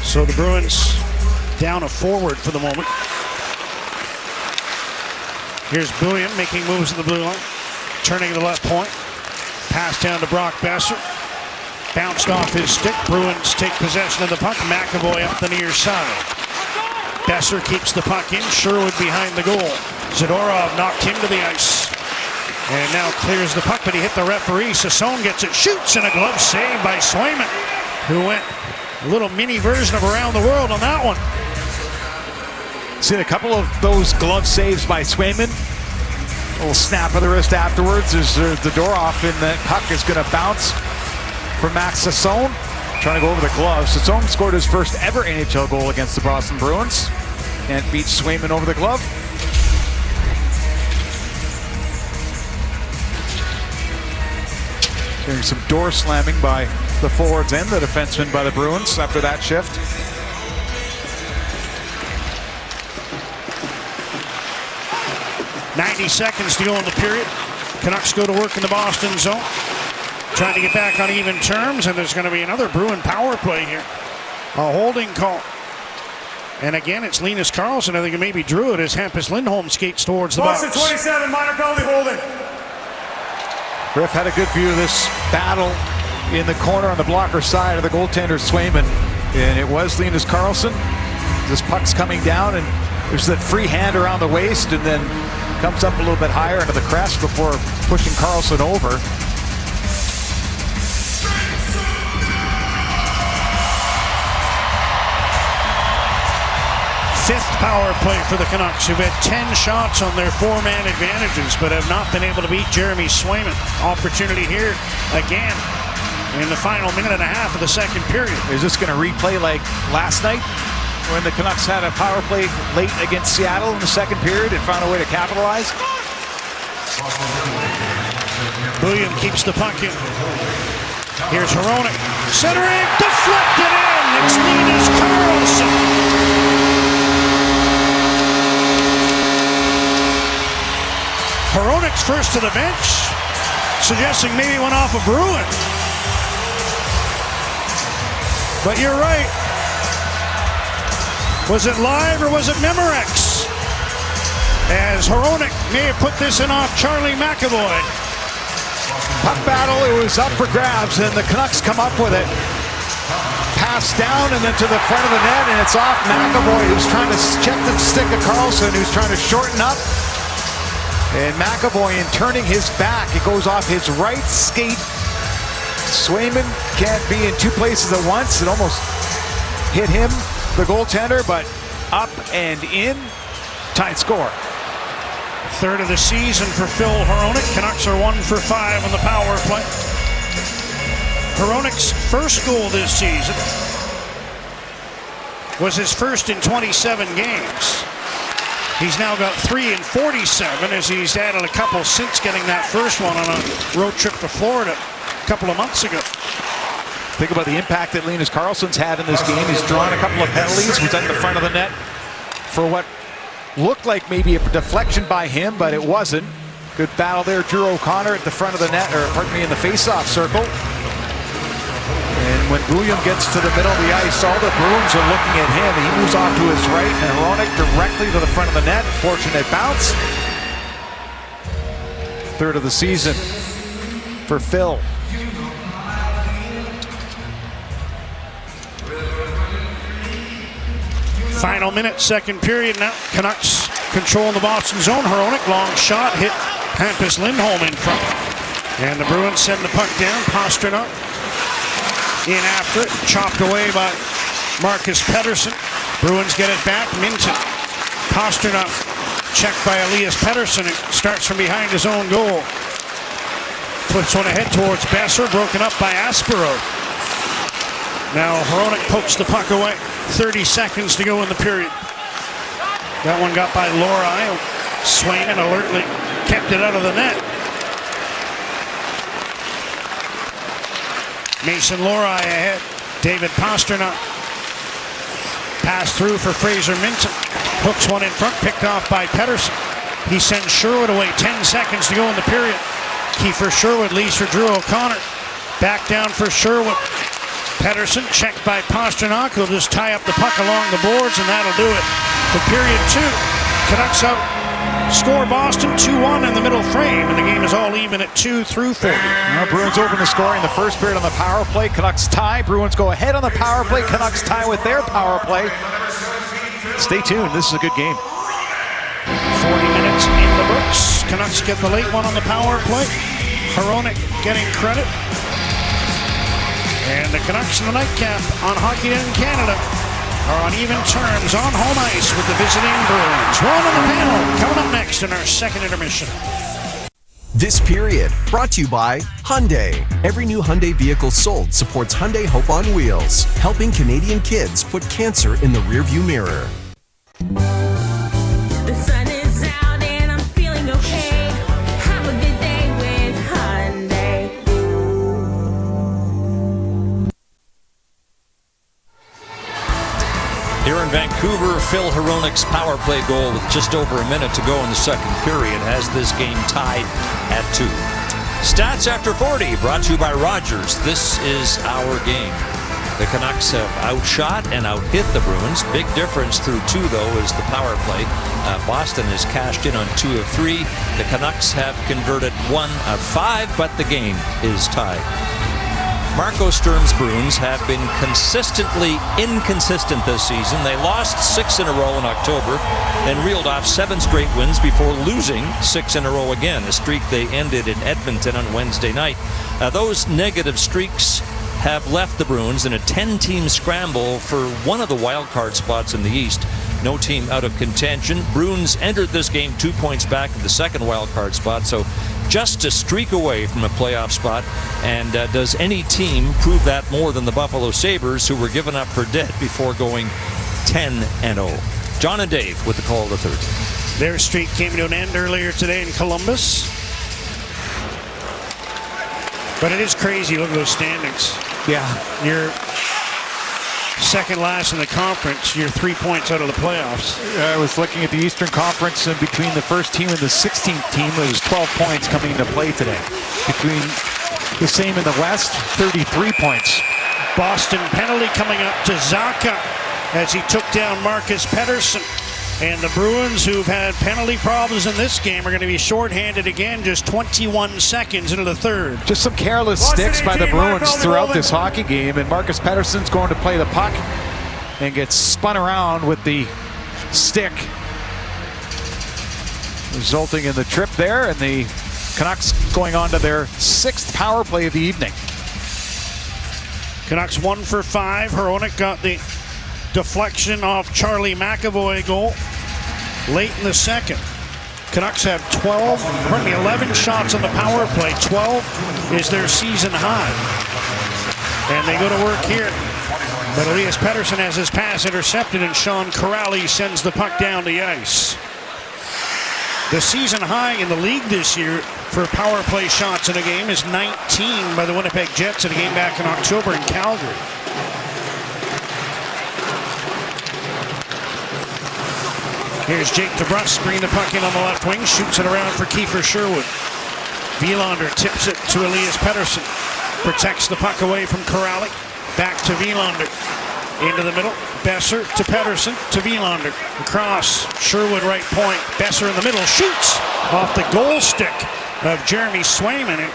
So the Bruins down a forward for the moment. Here's Bouillon making moves at the blue line. Turning to the left point. Pass down to Brock Besser. Bounced off his stick. Bruins take possession of the puck. McAvoy up the near side. Besser keeps the puck in. Sherwood behind the goal. Zadorov knocked him to the ice. And now clears the puck, but he hit the referee. Sassone gets it, shoots, and a glove save by Swayman, who went a little mini version of around the world on that one. Seen a couple of those glove saves by Swayman. A little snap of the wrist afterwards as Zadorov, and the puck is going to bounce for Max Sassone. Trying to go over the glove. Sassone scored his first ever NHL goal against the Boston Bruins and beat Swayman over the glove. Hearing some door slamming by the forwards and the defensemen by the Bruins after that shift. .90 seconds to go in the period. Canucks go to work in the Boston zone. Trying to get back on even terms, and there's going to be another Bruin power play here. A holding call. And again, it's Linus Karlsson. I think it maybe drew it as Hampus Lindholm skates towards the box. Boston 27, minor penalty holding. Griff had a good view of this battle in the corner on the blocker side of the goaltender Swayman. And it was Linus Karlsson. This puck's coming down, and there's that free hand around the waist, and then comes up a little bit higher into the crest before pushing Karlsson over. Fifth power play for the Canucks, who've had 10 shots on their four-man advantages, but have not been able to beat Jeremy Swayman. Opportunity here again in the final minute and a half of the second period. Is this going to replay like last night when the Canucks had a power play late against Seattle in the second period and found a way to capitalize? Bouillon keeps the puck in. Here's Hronek. Centering, deflected in. It's Linus Karlsson. Hronek's first to the bench, suggesting maybe went off a Bruin. But you're right. Was it live or was it Memorex? As Hronek may have put this in off Charlie McAvoy. Puck battle, it was up for grabs, and the Canucks come up with it. Pass down and then to the front of the net, and it's off McAvoy, who's trying to check the stick of Karlsson, who's trying to shorten up. And McAvoy, in turning his back, it goes off his right skate. Swayman can't be in two places at once. It almost hit him, the goaltender, but up and in. Tied score. Third of the season for Phil Hronek. Canucks are 1 for 5 on the power play. Hronek's first goal this season was his first in 27 games. He's now got 3 in 47 as he's added a couple since getting that first one on a road trip to Florida a couple of months ago. Think about the impact that Linus Karlsson's had in this game. He's drawn a couple of penalties. He's at the front of the net for what looked like maybe a deflection by him, but it wasn't. Good battle there. Drew O'Connor at the front of the net, or pardon me, in the face-off circle. And when William gets to the middle of the ice, all the Bruins are looking at him. He moves off to his right, and Hronek directly to the front of the net. Fortunate bounce. Third of the season for Phil. Final minute, second period now. Canucks controlling the Boston zone. Hronek, long shot, hit Hampus Lindholm in front. And the Bruins send the puck down. Pastrnak in after it, chopped away by Marcus Pettersson. Bruins get it back. Minton. Pastrnak checked by Elias Pettersson. It starts from behind his own goal. Flips one ahead towards Besser, broken up by Aspero. Now Hronek pokes the puck away. 30 seconds to go in the period. That one got by Lohrei. Swayman alertly kept it out of the net. Mason Lohrei ahead. David Pastrnak. Pass through for Fraser Minton. Hooks one in front, picked off by Pettersson. He sends Sherwood away. 10 seconds to go in the period. Kiefer Sherwood leaves for Drew O'Connor. Back down for Sherwood. Pettersson checked by Pastrnak. He'll just tie up the puck along the boards, and that'll do it. For period 2, Canucks outscore Boston 2-1 in the middle frame, and the game is all even at 2 through 40. Now Bruins open the score in the first period on the power play. Canucks tie. Bruins go ahead on the power play. Canucks tie with their power play. Stay tuned. This is a good game. 40 minutes in the books. Canucks get the late one on the power play. Hronek getting credit. And the Canucks in the nightcap on Hockey Night in Canada are on even terms on home ice with the visiting Bruins. We're on the panel coming up next in our second intermission. This period brought to you by Hyundai. Every new Hyundai vehicle sold supports Hyundai Hope on Wheels, helping Canadian kids put cancer in the rearview mirror. The sun is out and I'm feeling okay. Have a good day with Hyundai. Here in Vancouver, Phil Hronek's power play goal with just over a minute to go in the second period has this game tied at 2. Stats after 40 brought to you by Rogers. This is our game. The Canucks have outshot and outhit the Bruins. Big difference through 2, though, is the power play. Boston has cashed in on 2 of 3. The Canucks have converted 1 of 5, but the game is tied. Marco Sturm's Bruins have been consistently inconsistent this season. They lost 6 in a row in October, then reeled off 7 straight wins before losing 6 in a row again, a streak they ended in Edmonton on Wednesday night. Those negative streaks have left the Bruins in a 10-team scramble for one of the wild card spots in the East. No team out of contention. Bruins entered this game 2 points back in the second wild card spot, so just a streak away from a playoff spot. And does any team prove that more than the Buffalo Sabres, who were given up for dead before going 10-0? John and Dave with the call of the third. Their streak came to an end earlier today in Columbus. But it is crazy. Look at those standings. Yeah. You're second last in the conference. You're 3 points out of the playoffs. I was looking at the Eastern Conference, and between the first team and the 16th team, there was 12 points coming into play today. Between the same in the West, 33 points. Boston penalty coming up to Zacha as he took down Marcus Pettersson. And the Bruins, who've had penalty problems in this game, are going to be shorthanded again just 21 seconds into the third. Just some careless sticks by the Bruins throughout this hockey game, and Marcus Pettersson's going to play the puck and gets spun around with the stick, resulting in the trip there, and the Canucks going on to their 6th power play of the evening. Canucks 1 for 5. Hronek got the deflection off Charlie McAvoy goal late in the second. Canucks have 11 shots on the power play. 12 is their season high. And they go to work here. But Elias Pettersson has his pass intercepted, and Sean Corrali sends the puck down the ice. The season high in the league this year for power play shots in a game is 19 by the Winnipeg Jets in a game back in October in Calgary. Here's Jake DeBrusk, bringing the puck in on the left wing, shoots it around for Kiefer Sherwood. Wielander tips it to Elias Pettersson. Protects the puck away from Corrali. Back to Wielander. Into the middle. Besser to Pettersson to Wielander. Across. Sherwood right point. Besser in the middle. Shoots off the goal stick of Jeremy Swayman. It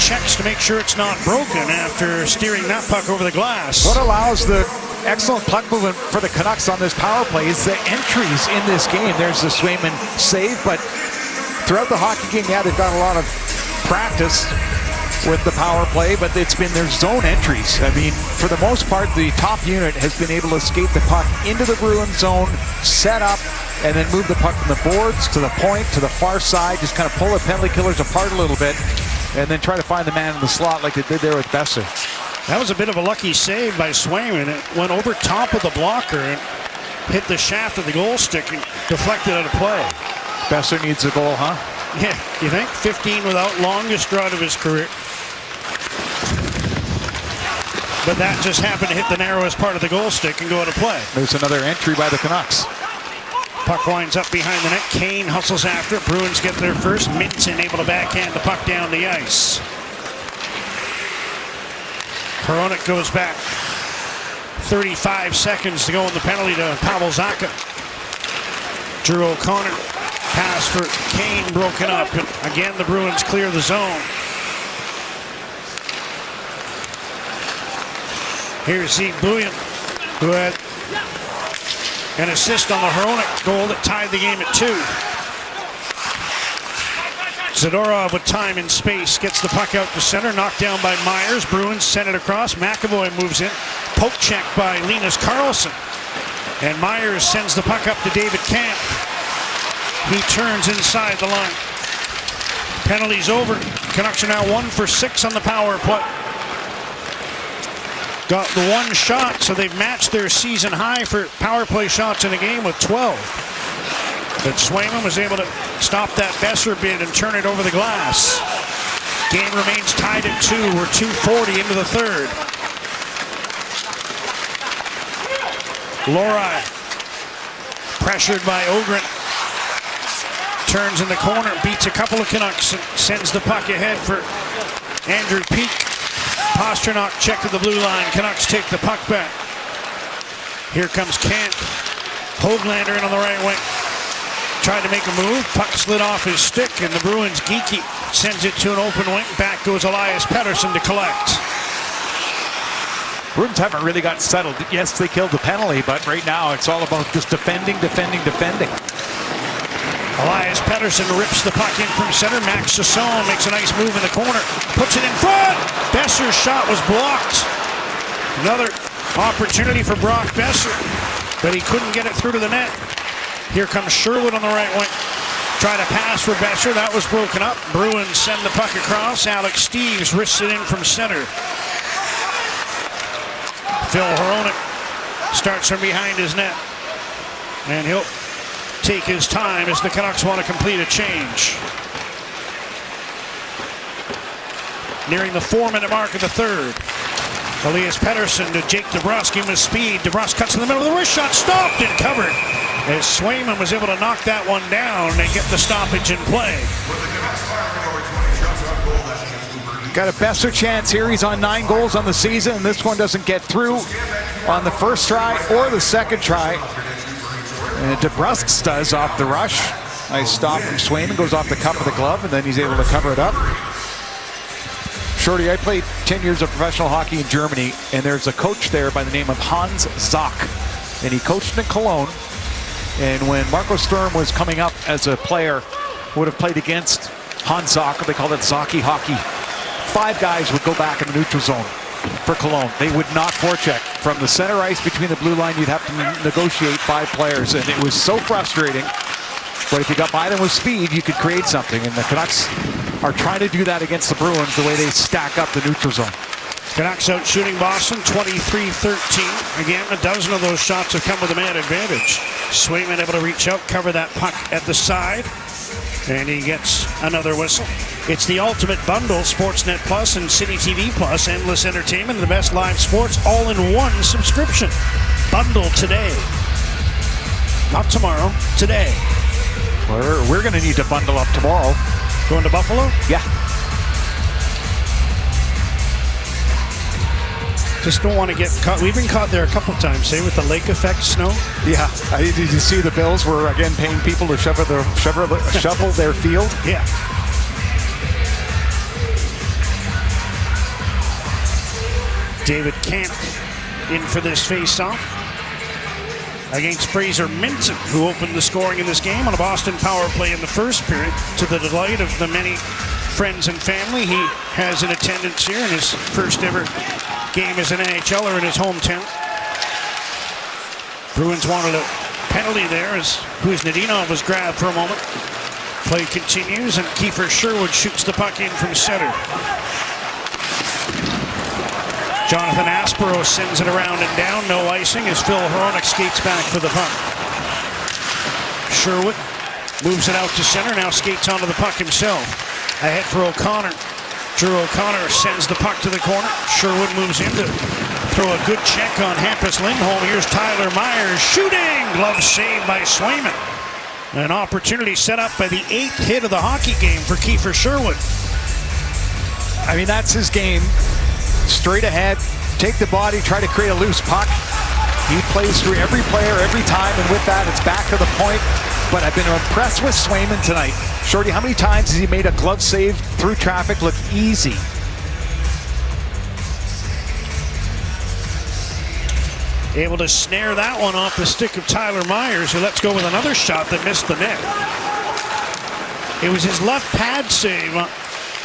checks to make sure it's not broken after steering that puck over the glass. What allows the excellent puck movement for the Canucks on this power play is the entries in this game. There's the Swayman save, but throughout the hockey game, yeah, they've got a lot of practice with the power play, but it's been their zone entries. I mean, for the most part, the top unit has been able to skate the puck into the Bruins zone, set up, and then move the puck from the boards to the point, to the far side, just kind of pull the penalty killers apart a little bit, and then try to find the man in the slot like they did there with Besser. That was a bit of a lucky save by Swayman. It went over top of the blocker and hit the shaft of the goal stick and deflected out of play. Besser needs a goal, huh? Yeah, you think? 15 without, longest drought of his career. But that just happened to hit the narrowest part of the goal stick and go out of play. There's another entry by the Canucks. Puck winds up behind the net. Kane hustles after it. Bruins get there first. Minton able to backhand the puck down the ice. Hronek goes back. 35 seconds to go in the penalty to Pavel Zacha. Drew O'Connor. Pass for Kane broken up. And again, the Bruins clear the zone. Here's Zeke Bouillon, who had an assist on the Hronek goal that tied the game at 2. Zadorov with time and space gets the puck out to center, knocked down by Myers. Bruins send it across. McAvoy moves in. Poke check by Linus Karlsson. And Myers sends the puck up to David Camp. He turns inside the line. Penalty's over. Canucks are now 1 for 6 on the power play. Got the one shot, so they've matched their season high for power play shots in a game with 12. But Swayman was able to stop that Besser bid and turn it over the glass. Game remains tied at 2. We're 2:40 into the third. Lori, pressured by Ogren, turns in the corner, beats a couple of Canucks, and sends the puck ahead for Andrew Peak. Pasternak checked at the blue line. Canucks take the puck back. Here comes Kent. Höglander in on the right wing. Tried to make a move. Puck slid off his stick, and the Bruins Geekie sends it to an open wing. Back goes Elias Pettersson to collect. Bruins haven't really got settled. Yes, they killed the penalty, but right now it's all about just defending. Elias Pettersson rips the puck in from center. Max Sasson makes a nice move in the corner. Puts it in front. Besser's shot was blocked. Another opportunity for Brock Besser, but he couldn't get it through to the net. Here comes Sherwood on the right wing. Try to pass for Besser. That was broken up. Bruins send the puck across. Alex Steeves wrists it in from center. Phil Hronek starts from behind his net. And he'll take his time as the Canucks want to complete a change. Nearing the 4-minute mark of the third. Elias Pettersson to Jake DeBrusk. Give him his speed. DeBrusk cuts in the middle of the wrist shot. Stopped and covered. As Swayman was able to knock that one down and get the stoppage in play. Got a Besser chance here. He's on 9 goals on the season, and this one doesn't get through on the first try or the second try. And DeBrusk does off the rush. Nice stop from Swayman, goes off the cup of the glove, and then he's able to cover it up. Shorty, I played 10 years of professional hockey in Germany, and there's a coach there by the name of Hans Zock. And he coached in Cologne. And when Marco Sturm was coming up as a player, would have played against Hans Zock, they called it Zocky hockey. 5 guys would go back in the neutral zone for Cologne. They would not forecheck. From the center ice between the blue line, you'd have to negotiate 5 players, and it was so frustrating. But if you got by them with speed, you could create something, and the Canucks are trying to do that against the Bruins the way they stack up the neutral zone. Canucks out shooting Boston 23-13. Again, a dozen of those shots have come with a man advantage. Swayman able to reach out, cover that puck at the side. And he gets another whistle. It's the ultimate bundle, Sportsnet Plus and City TV Plus, endless entertainment, and the best live sports, all in one subscription. Bundle today. Not tomorrow, today. We're going to need to bundle up tomorrow. Going to Buffalo? Yeah. Just don't want to get caught. We've been caught there a couple times, say, with the lake effect snow. Yeah. Did you see the Bills were again paying people to shovel their field? Yeah. David Camp in for this face-off against Fraser Minton, who opened the scoring in this game on a Boston power play in the first period. To the delight of the many friends and family, he has in attendance here in his first ever game as an NHLer in his hometown. Bruins wanted a penalty there as Kuznetsov was grabbed for a moment. Play continues and Kiefer Sherwood shoots the puck in from center. Jonathan Aspero sends it around and down. No icing as Phil Hronik skates back for the puck. Sherwood moves it out to center, now skates onto the puck himself. Ahead for O'Connor. Drew O'Connor sends the puck to the corner. Sherwood moves in to throw a good check on Hampus Lindholm. Here's Tyler Myers shooting. Glove saved by Swayman. An opportunity set up by the 8th hit of the hockey game for Kiefer Sherwood. I mean, that's his game. Straight ahead, take the body, try to create a loose puck. He plays through every player every time, and with that, it's back to the point. But I've been impressed with Swayman tonight. Shorty, how many times has he made a glove save through traffic look easy? Able to snare that one off the stick of Tyler Myers, who lets go with another shot that missed the net. It was his left pad save on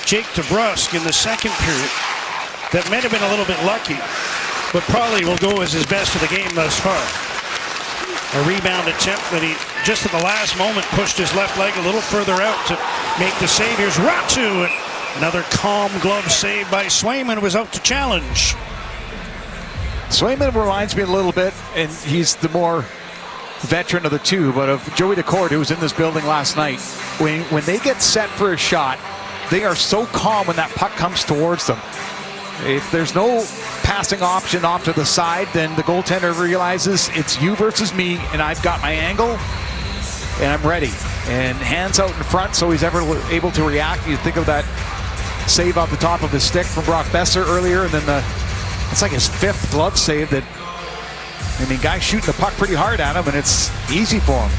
Jake DeBrusk in the second period that might have been a little bit lucky, but probably will go as his best of the game thus far. A rebound attempt that he, just at the last moment, pushed his left leg a little further out to make the save. Here's Ratu. Another calm glove save by Swayman, was out to challenge. Swayman reminds me a little bit, and he's the more veteran of the two, but of Joey Decord, who was in this building last night. When they get set for a shot, they are so calm when that puck comes towards them. If there's no passing option off to the side, then the goaltender realizes it's you versus me, and I've got my angle, and I'm ready. And hands out in front, so he's ever able to react. You think of that save off the top of his stick from Brock Besser earlier, and then it's like his 5th glove save that, I mean, guys shooting the puck pretty hard at him, and it's easy for him.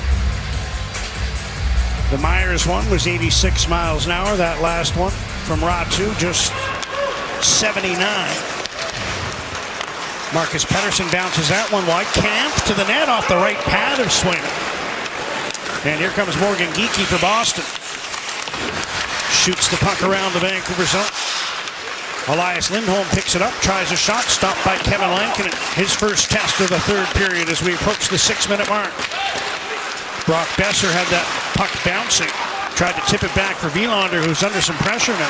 The Myers one was 86 miles an hour. That last one from Ratu, just 79. Marcus Pettersson bounces that one wide. Camp to the net off the right pad of Swayman. And here comes Morgan Geekie for Boston. Shoots the puck around the Vancouver zone. Elias Lindholm picks it up, tries a shot, stopped by Kevin Lankinen. His first test of the third period as we approach the 6-minute mark. Brock Besser had that puck bouncing. Tried to tip it back for Wielander, who's under some pressure now.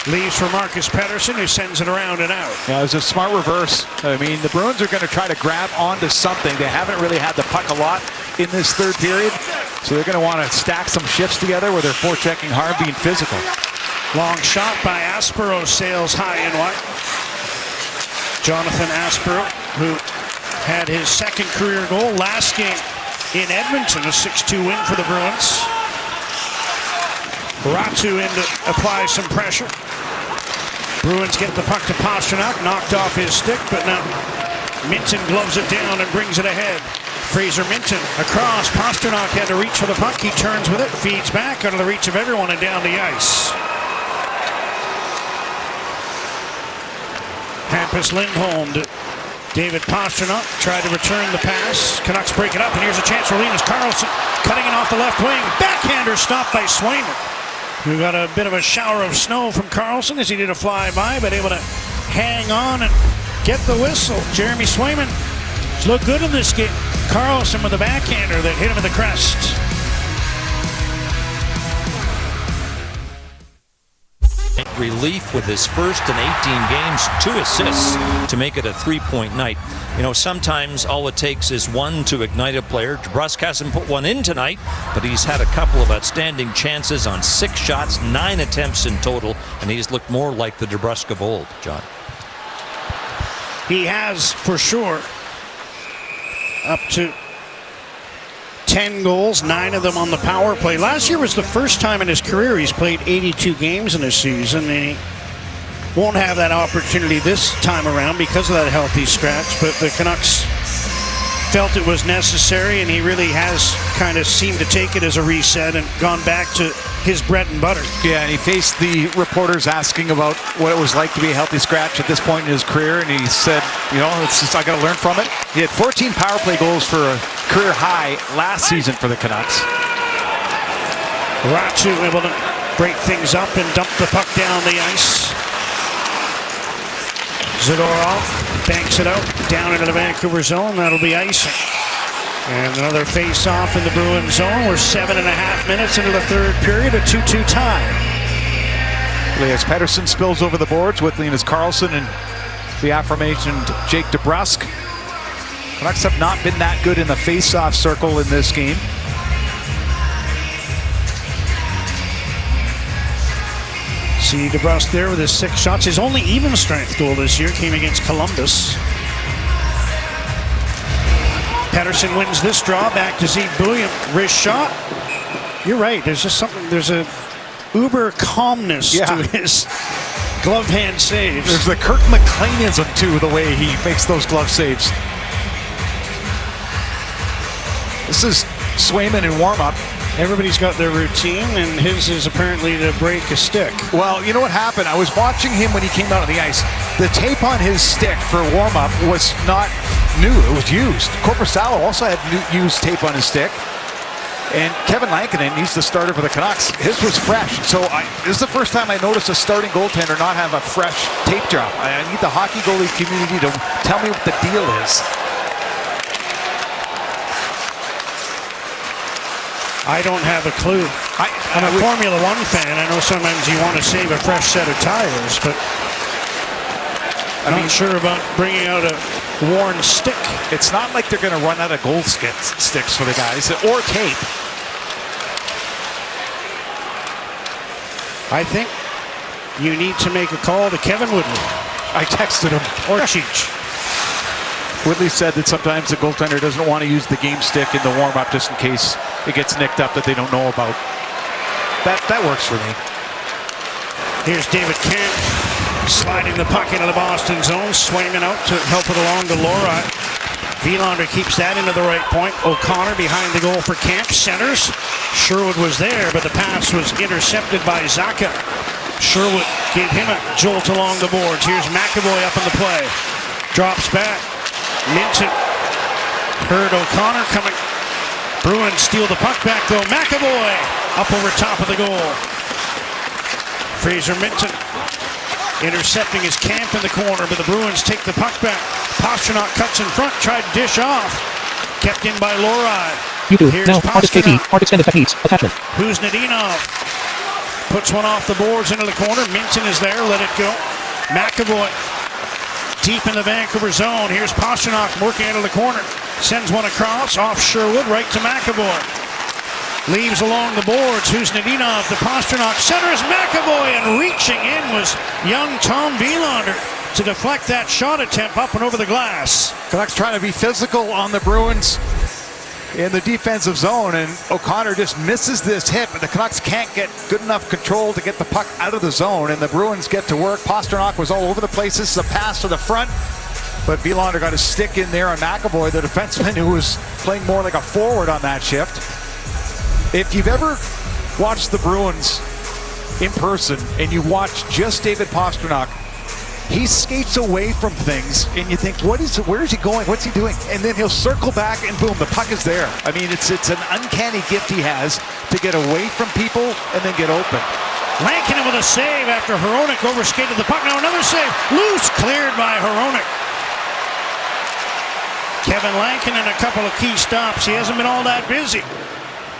Leaves for Marcus Pettersson, who sends it around and out. Yeah, it was a smart reverse. I mean, the Bruins are going to try to grab onto something. They haven't really had the puck a lot in this third period, so they're going to want to stack some shifts together where they're forechecking hard, being physical. Long shot by Aspero, sails high and wide. Jonathan Aspero, who had his 2nd career goal last game in Edmonton, a 6-2 win for the Bruins. Ratu in to apply some pressure. Bruins get the puck to Pastrnak, knocked off his stick, but now Minton gloves it down and brings it ahead. Fraser Minton across. Pastrnak had to reach for the puck. He turns with it, feeds back out of the reach of everyone and down the ice. Hampus Lindholm to David Pastrnak, tried to return the pass. Canucks break it up, and here's a chance for Linus Karlsson, cutting it off the left wing. Backhander stopped by Swayman, who got a bit of a shower of snow from Karlsson as he did a flyby, but able to hang on and get the whistle. Jeremy Swayman has looked good in this game. Karlsson with a backhander that hit him in the crest. relief with his first in 18 games, 2 assists to make it a 3-point night. You know, sometimes all it takes is one to ignite a player. DeBrusk hasn't put one in tonight, but he's had a couple of outstanding chances on 6 shots, 9 attempts in total, and he's looked more like the DeBrusk of old, John. He has, for sure, up to 10 goals, 9 of them on the power play. Last year was the first time in his career he's played 82 games in a season, and he won't have that opportunity this time around because of that healthy scratch, but the Canucks felt it was necessary, and he really has kind of seemed to take it as a reset and gone back to his bread and butter. Yeah, and he faced the reporters asking about what it was like to be a healthy scratch at this point in his career, and he said, you know, it's just, I got to learn from it. He had 14 power play goals for a career high last season for the Canucks. Ratu able to break things up and dump the puck down the ice. Zadorov banks it out down into the Vancouver zone. That'll be icing. And another face-off in the Bruins zone. We're 7.5 minutes into the third period, a 2-2 tie. Elias Pettersson spills over the boards with Linus Karlsson and the aforementioned Jake DeBrusk. Canucks have not been that good in the face-off circle in this game. See DeBrusk there with his 6 shots. His only even strength goal this year came against Columbus. Pettersson wins this draw. Back to Zeke Bullion. Wrist shot. You're right. There's just something. There's a uber calmness to his glove hand saves. There's the Kirk McLeanism too, the way he makes those glove saves. This is Swayman in warm-up. Everybody's got their routine, and his is apparently to break a stick. Well, you know what happened? I was watching him when he came out on the ice. The tape on his stick for warm-up was not new. It was used. Korpisalo also had used tape on his stick. And Kevin Lankinen, he's the starter for the Canucks. His was fresh. So this is the first time I noticed a starting goaltender not have a fresh tape job. I need the hockey goalie community to tell me what the deal is. I don't have a clue. I'm a Formula One fan. I know sometimes you want to save a fresh set of tires, but I'm not sure about bringing out a worn stick. It's not like they're going to run out of gold sticks for the guys, or tape. I think you need to make a call to Kevin Woodley. I texted him. Or Cheech. Woodley said that sometimes the goaltender doesn't want to use the game stick in the warm-up just in case it gets nicked up that they don't know about. That works for me. Here's David Kent sliding the puck into the Boston zone. Swayman out to help it along to Lorite. Wielander keeps that into the right point. O'Connor behind the goal for Camp. Centers. Sherwood was there, but the pass was intercepted by Zacha. Sherwood gave him a jolt along the boards. Here's McAvoy up in the play. Drops back. Minton heard O'Connor coming. Bruins steal the puck back though. McAvoy up over top of the goal. Fraser Minton intercepting his Camp in the corner, but the Bruins take the puck back. Pastrnak cuts in front, tried to dish off. Kept in by Loride. YouTube, Here's now, artist KP, Pastrnak. art extended techniques, attachment. Who's Nadinov? Puts one off the boards into the corner. Minton is there, let it go. McAvoy deep in the Vancouver zone. Here's Pastrnak working into the corner. Sends one across, off Sherwood, right to McAvoy. Leaves along the boards. Who's Nadinov? The Pastrnak centers McAvoy, and reaching in was young Tom Wielander to deflect that shot attempt up and over the glass. Canucks trying to be physical on the Bruins in the defensive zone, and O'Connor just misses this hit, but the Canucks can't get good enough control to get the puck out of the zone, and the Bruins get to work. Pastrnak was all over the place. This is a pass to the front, but Wielander got a stick in there on McAvoy, the defenseman who was playing more like a forward on that shift. If you've ever watched the Bruins in person and you watch just David Pastrnak, he skates away from things and you think, where is he going? What's he doing? And then he'll circle back and boom, the puck is there. I mean, it's an uncanny gift he has to get away from people and then get open. Lankinen with a save after Hronek overskated the puck. Now another save. Loose, cleared by Hronek. Kevin Lankinen a couple of key stops. He hasn't been all that busy.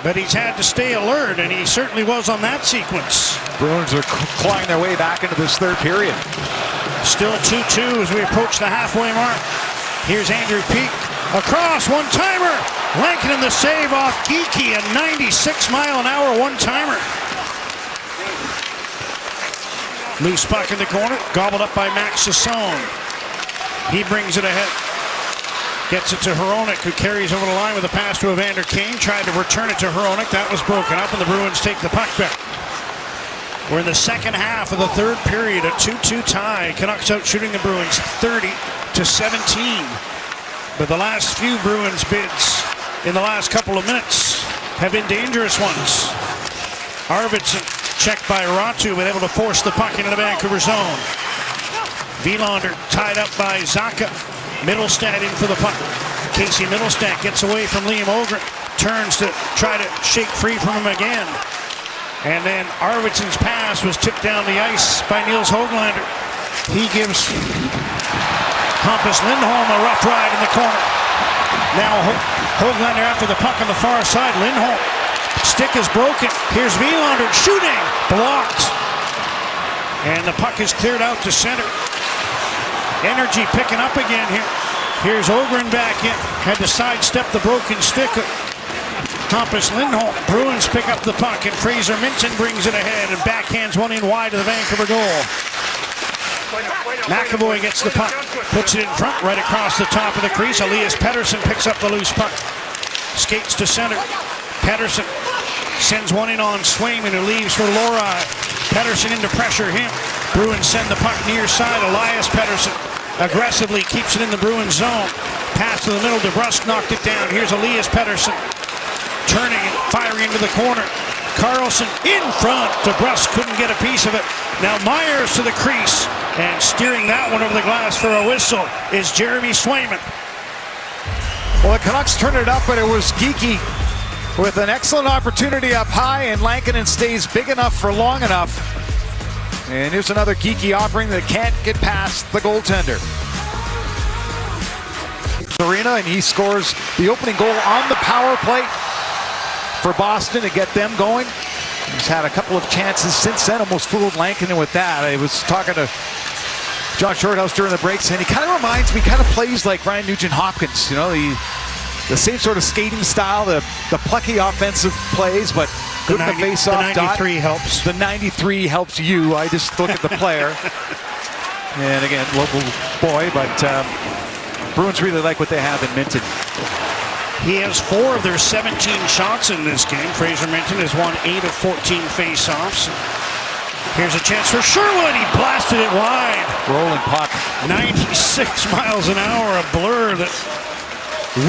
but he's had to stay alert, and he certainly was on that sequence. Bruins are clawing their way back into this third period. Still 2-2 as we approach the halfway mark. Here's Andrew Peak. Across, one-timer. Lankinen the save off Geekie, a 96-mile-an-hour one-timer. Loose puck in the corner, gobbled up by Max Sassone. He brings it ahead. Gets it to Hronek, who carries over the line with a pass to Evander Kane. Tried to return it to Hronek. That was broken up, and the Bruins take the puck back. We're in the second half of the third period, a 2-2 tie. Canucks out shooting the Bruins 30-17. But the last few Bruins bids in the last couple of minutes have been dangerous ones. Arvidsson, checked by Ratu, but able to force the puck into the Vancouver zone. Wilander tied up by Zacha. Middlestad in for the puck. Casey Middlestad gets away from Liam Ogren. Turns to try to shake free from him again. And then Arvidsson's pass was tipped down the ice by Nils Höglander. He gives Hampus Lindholm a rough ride in the corner. Now Höglander after the puck on the far side. Lindholm, stick is broken. Here's Wilander shooting, blocked. And the puck is cleared out to center. Energy picking up again here. Here's Ogren back in. Had to sidestep the broken stick of Hampus Lindholm. Bruins pick up the puck, and Fraser Minton brings it ahead and backhands one in wide to the Vancouver goal. McAvoy gets the puck, puts it in front, right across the top of the crease. Elias Pettersson picks up the loose puck. Skates to center. Pettersson sends one in on Swayman, who leaves for Lorei. Pettersson into pressure him. Bruins send the puck near side. Elias Pettersson aggressively keeps it in the Bruins zone. Pass to the middle. DeBrusk knocked it down. Here's Elias Pettersson turning and firing into the corner. Carlson in front. DeBrusk couldn't get a piece of it. Now Myers to the crease, and steering that one over the glass for a whistle is Jeremy Swayman. Well, the Canucks turned it up, but it was Geekie with an excellent opportunity up high, and Lankinen stays big enough for long enough. And here's another Geekie offering that can't get past the goaltender. Arena, and he scores the opening goal on the power play for Boston to get them going. He's had a couple of chances since then, almost fooled Lankinen with that. I was talking to John Shorthouse during the breaks, and he kind of reminds me, kind of plays like Ryan Nugent-Hopkins. You know, the same sort of skating style, the plucky offensive plays, but good in the face-off. The 93 helps. The 93 helps you. I just look at the player. And again, local boy, but Bruins really like what they have in Minton. He has 4 of their 17 shots in this game. Fraser Minton has won 8 of 14 face-offs. Here's a chance for Sherwood. He blasted it wide. Rolling puck. 96 miles an hour, a blur that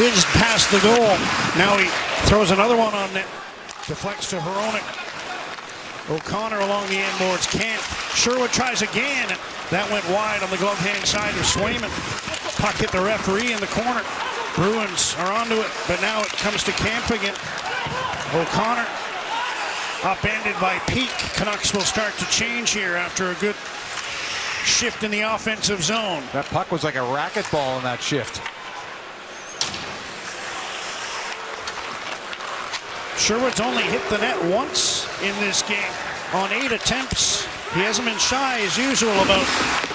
whizzed past the goal. Now he throws another one on net. Deflects to Hronek. O'Connor along the end boards can't. Sherwood tries again. That went wide on the glove hand side of Swayman. Puck hit the referee in the corner. Bruins are onto it, but now it comes to Camp again. O'Connor upended by Peak. Canucks will start to change here after a good shift in the offensive zone. That puck was like a racquetball in that shift. Sherwood's only hit the net once in this game on 8 attempts. He hasn't been shy as usual about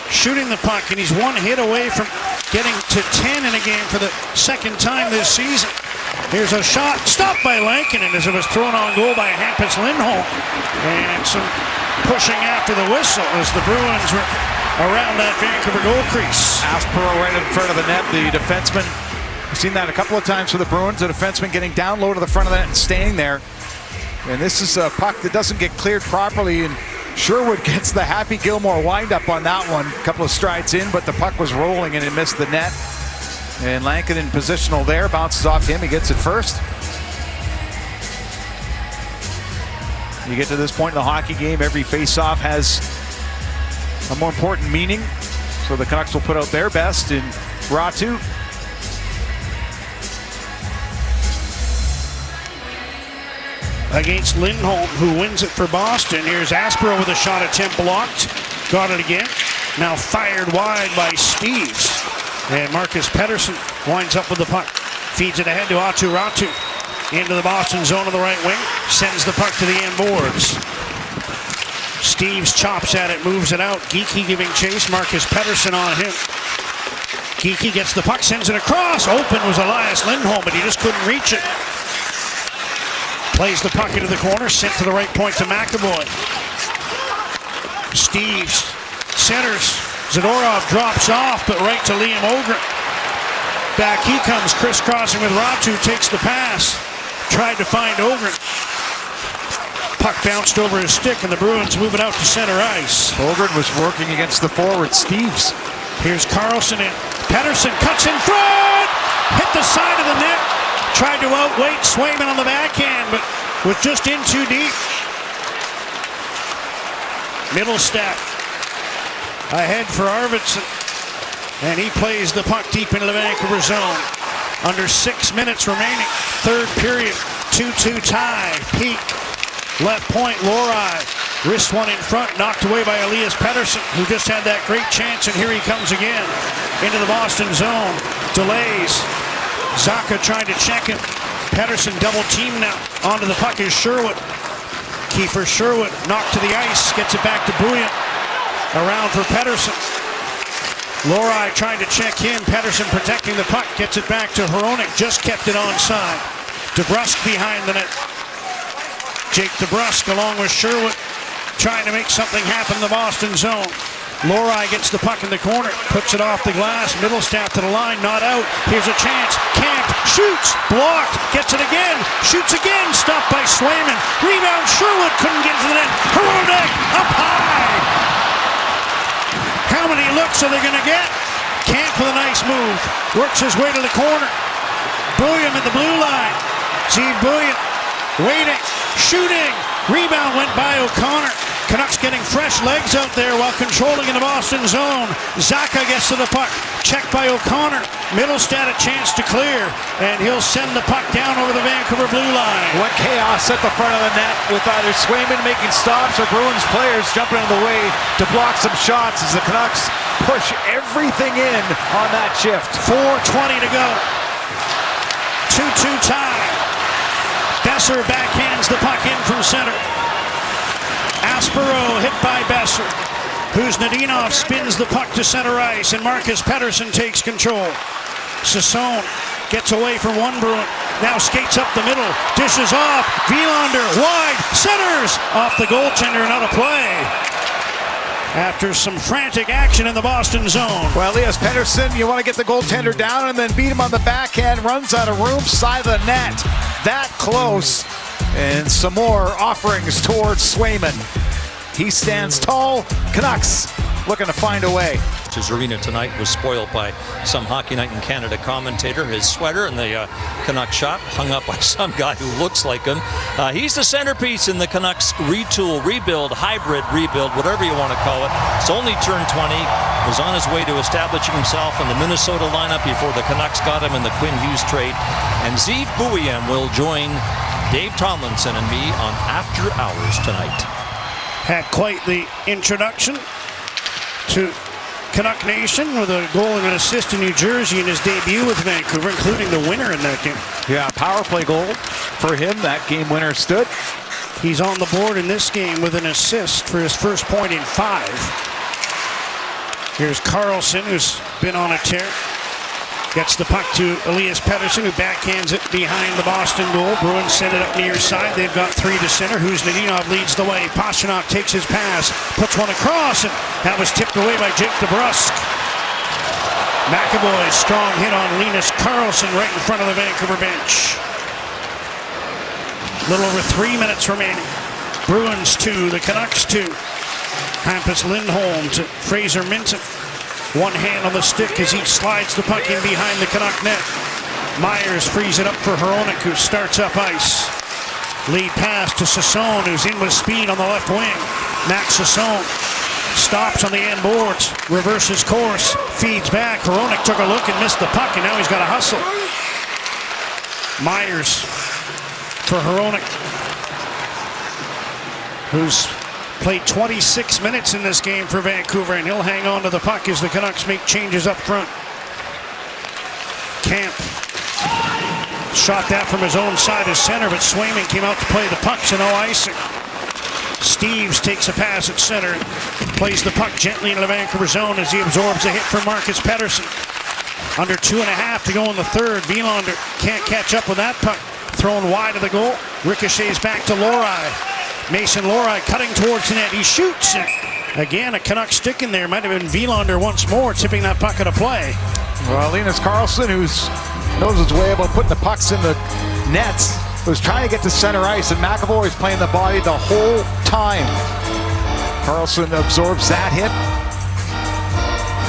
shooting the puck, and he's one hit away from getting to 10 in a game for the second time this season. Here's a shot stopped by Lankinen as it was thrown on goal by Hampus Lindholm. And some pushing after the whistle as the Bruins were around that Vancouver goal crease. Aspero right in front of the net, the defenseman. We've seen that a couple of times for the Bruins, the defenseman getting down low to the front of the net and staying there. And this is a puck that doesn't get cleared properly, and Sherwood gets the Happy Gilmore windup on that one. A couple of strides in, but the puck was rolling and it missed the net. And Lankinen positional there, bounces off him, he gets it first. You get to this point in the hockey game, every face-off has a more important meaning. So the Canucks will put out their best in Ratu. Against Lindholm, who wins it for Boston. Here's Aspero with a shot attempt blocked. Got it again. Now fired wide by Steves. And Marcus Pettersson winds up with the puck. Feeds it ahead to Aatu Ratu. into the Boston zone on the right wing. Sends the puck to the end boards. Steves chops at it, moves it out. Geekie giving chase. Marcus Pettersson on him. Geekie gets the puck, sends it across. Open was Elias Lindholm, but he just couldn't reach it. Plays the puck into the corner, sent to the right point to McAvoy. Steves centers. Zadorov drops off, but right to Liam Ogren. Back he comes, crisscrossing with Ratu, takes the pass. Tried to find Ogren. Puck bounced over his stick, and the Bruins move it out to center ice. Ogren was working against the forward, Steves. Here's Carlson in. Pettersson cuts in front! Hit the side of the net. Tried to outweight Swayman on the backhand, but was just in too deep. Middlestat ahead for Arvidsson, and he plays the puck deep into the Vancouver zone. Under 6 minutes remaining, third period, 2-2 tie. Peak, left point, Lohrei. Wrist one in front, knocked away by Elias Pettersson, who just had that great chance, and here he comes again. Into the Boston zone, delays. Zacha trying to check him. Pettersson double team now. Onto the puck is Sherwood. Kiefer Sherwood knocked to the ice, gets it back to Bouillon. Around for Pettersson. Lohrei trying to check him. Pettersson protecting the puck, gets it back to Hronek, just kept it onside. DeBrusk behind the net. Jake DeBrusk along with Sherwood trying to make something happen in the Boston zone. Lohrei gets the puck in the corner, puts it off the glass. Middlestat to the line, not out. Here's a chance. Camp shoots, blocked, gets it again, shoots again, stopped by Swayman. Rebound, Sherwood couldn't get to the net. Hronek up high. How many looks are they going to get? Camp with a nice move, works his way to the corner. Bouillon at the blue line. Steve Bouillon waiting, shooting. Rebound went by O'Connor. Canucks getting fresh legs out there while controlling in the Boston zone. Zacha gets to the puck. Checked by O'Connor. Middlestat a chance to clear. And he'll send the puck down over the Vancouver blue line. What chaos at the front of the net with either Swayman making stops or Bruins players jumping out of the way to block some shots as the Canucks push everything in on that shift. 4:20 to go. 2-2 tie. Besser backhands the puck in from center. Aspero hit by Besser. Kuznetsov spins the puck to center ice, and Marcus Pettersson takes control. Sassone gets away from one Bruin. Now skates up the middle. Dishes off. Wielander wide. Centers off the goaltender and out of play. After some frantic action in the Boston zone. Well, Elias Pettersson, you want to get the goaltender down and then beat him on the backhand. Runs out of room, side of the net. That close. And some more offerings towards Swayman. He stands tall. Canucks looking to find a way. His arena tonight was spoiled by some Hockey Night in Canada commentator. His sweater and the Canuck shot hung up by some guy who looks like him. He's the centerpiece in the Canucks retool, rebuild, hybrid rebuild, whatever you want to call it. He's only turned 20. Was on his way to establishing himself in the Minnesota lineup before the Canucks got him in the Quinn Hughes trade. And Zeev Bouillon will join Dave Tomlinson and me on After Hours tonight. Had quite the introduction to Canuck Nation with a goal and an assist in New Jersey in his debut with Vancouver, including the winner in that game. Yeah, power play goal for him. That game winner stood. He's on the board in this game with an assist for his first point in 5. Here's Carlson, who's been on a tear. Gets the puck to Elias Pettersson, who backhands it behind the Boston goal. Bruins send it up near side. They've got 3 to center. Kuznetsov leads the way. Pastrnak takes his pass, puts one across, and that was tipped away by Jake DeBrusk. McAvoy, strong hit on Linus Karlsson right in front of the Vancouver bench. A little over 3 minutes remaining. Bruins 2, the Canucks 2. Hampus Lindholm to Fraser Minton. One hand on the stick as he slides the puck in behind the Canuck net. Myers frees it up for Hronek, who starts up ice. Lead pass to Sassone, who's in with speed on the left wing. Max Sassone stops on the end boards, reverses course, feeds back. Hronek took a look and missed the puck, and now he's got to hustle. Myers for Hronek, who's played 26 minutes in this game for Vancouver, and he'll hang on to the puck as the Canucks make changes up front. Camp Shot that from his own side of center, but Swayman came out to play the puck, so no icing. Steves takes a pass at center and plays the puck gently into the Vancouver zone as he absorbs a hit from Marcus Pettersson. Under 2.5 to go in the third. Wielander can't catch up with that puck. Thrown wide of the goal. Ricochets back to Lohrei. Mason Lohrei cutting towards the net. He shoots. Again, a Canuck stick in there. Might have been Wielander once more tipping that puck out of play. Well, Linus Karlsson, who knows his way about putting the pucks in the nets, was trying to get to center ice, and McAvoy is playing the body the whole time. Karlsson absorbs that hit.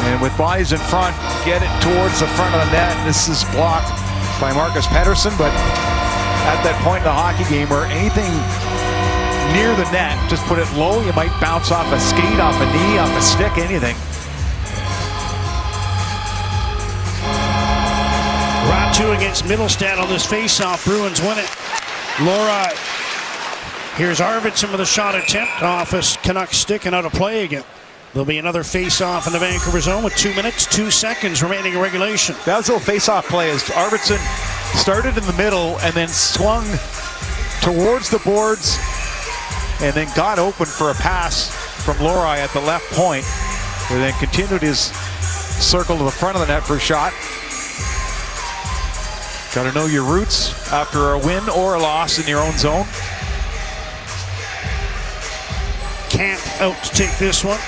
And with bodies in front, get it towards the front of the net. This is blocked by Marcus Pettersson, but at that point in the hockey game where anything near the net, just put it low, you might bounce off a skate, off a knee, off a stick, anything. Ratu against Middlestat on this face-off. Bruins win it. Lohrei. Here's Arvidsson with a shot attempt off a Canuck stick and out of play again. There'll be another face-off in the Vancouver zone with 2 minutes, 2 seconds remaining in regulation. That was a little face-off play as Arvidsson started in the middle and then swung towards the boards and then got open for a pass from Lohrei at the left point, and then continued his circle to the front of the net for a shot. Got to know your roots after a win or a loss in your own zone. Camp out to take this one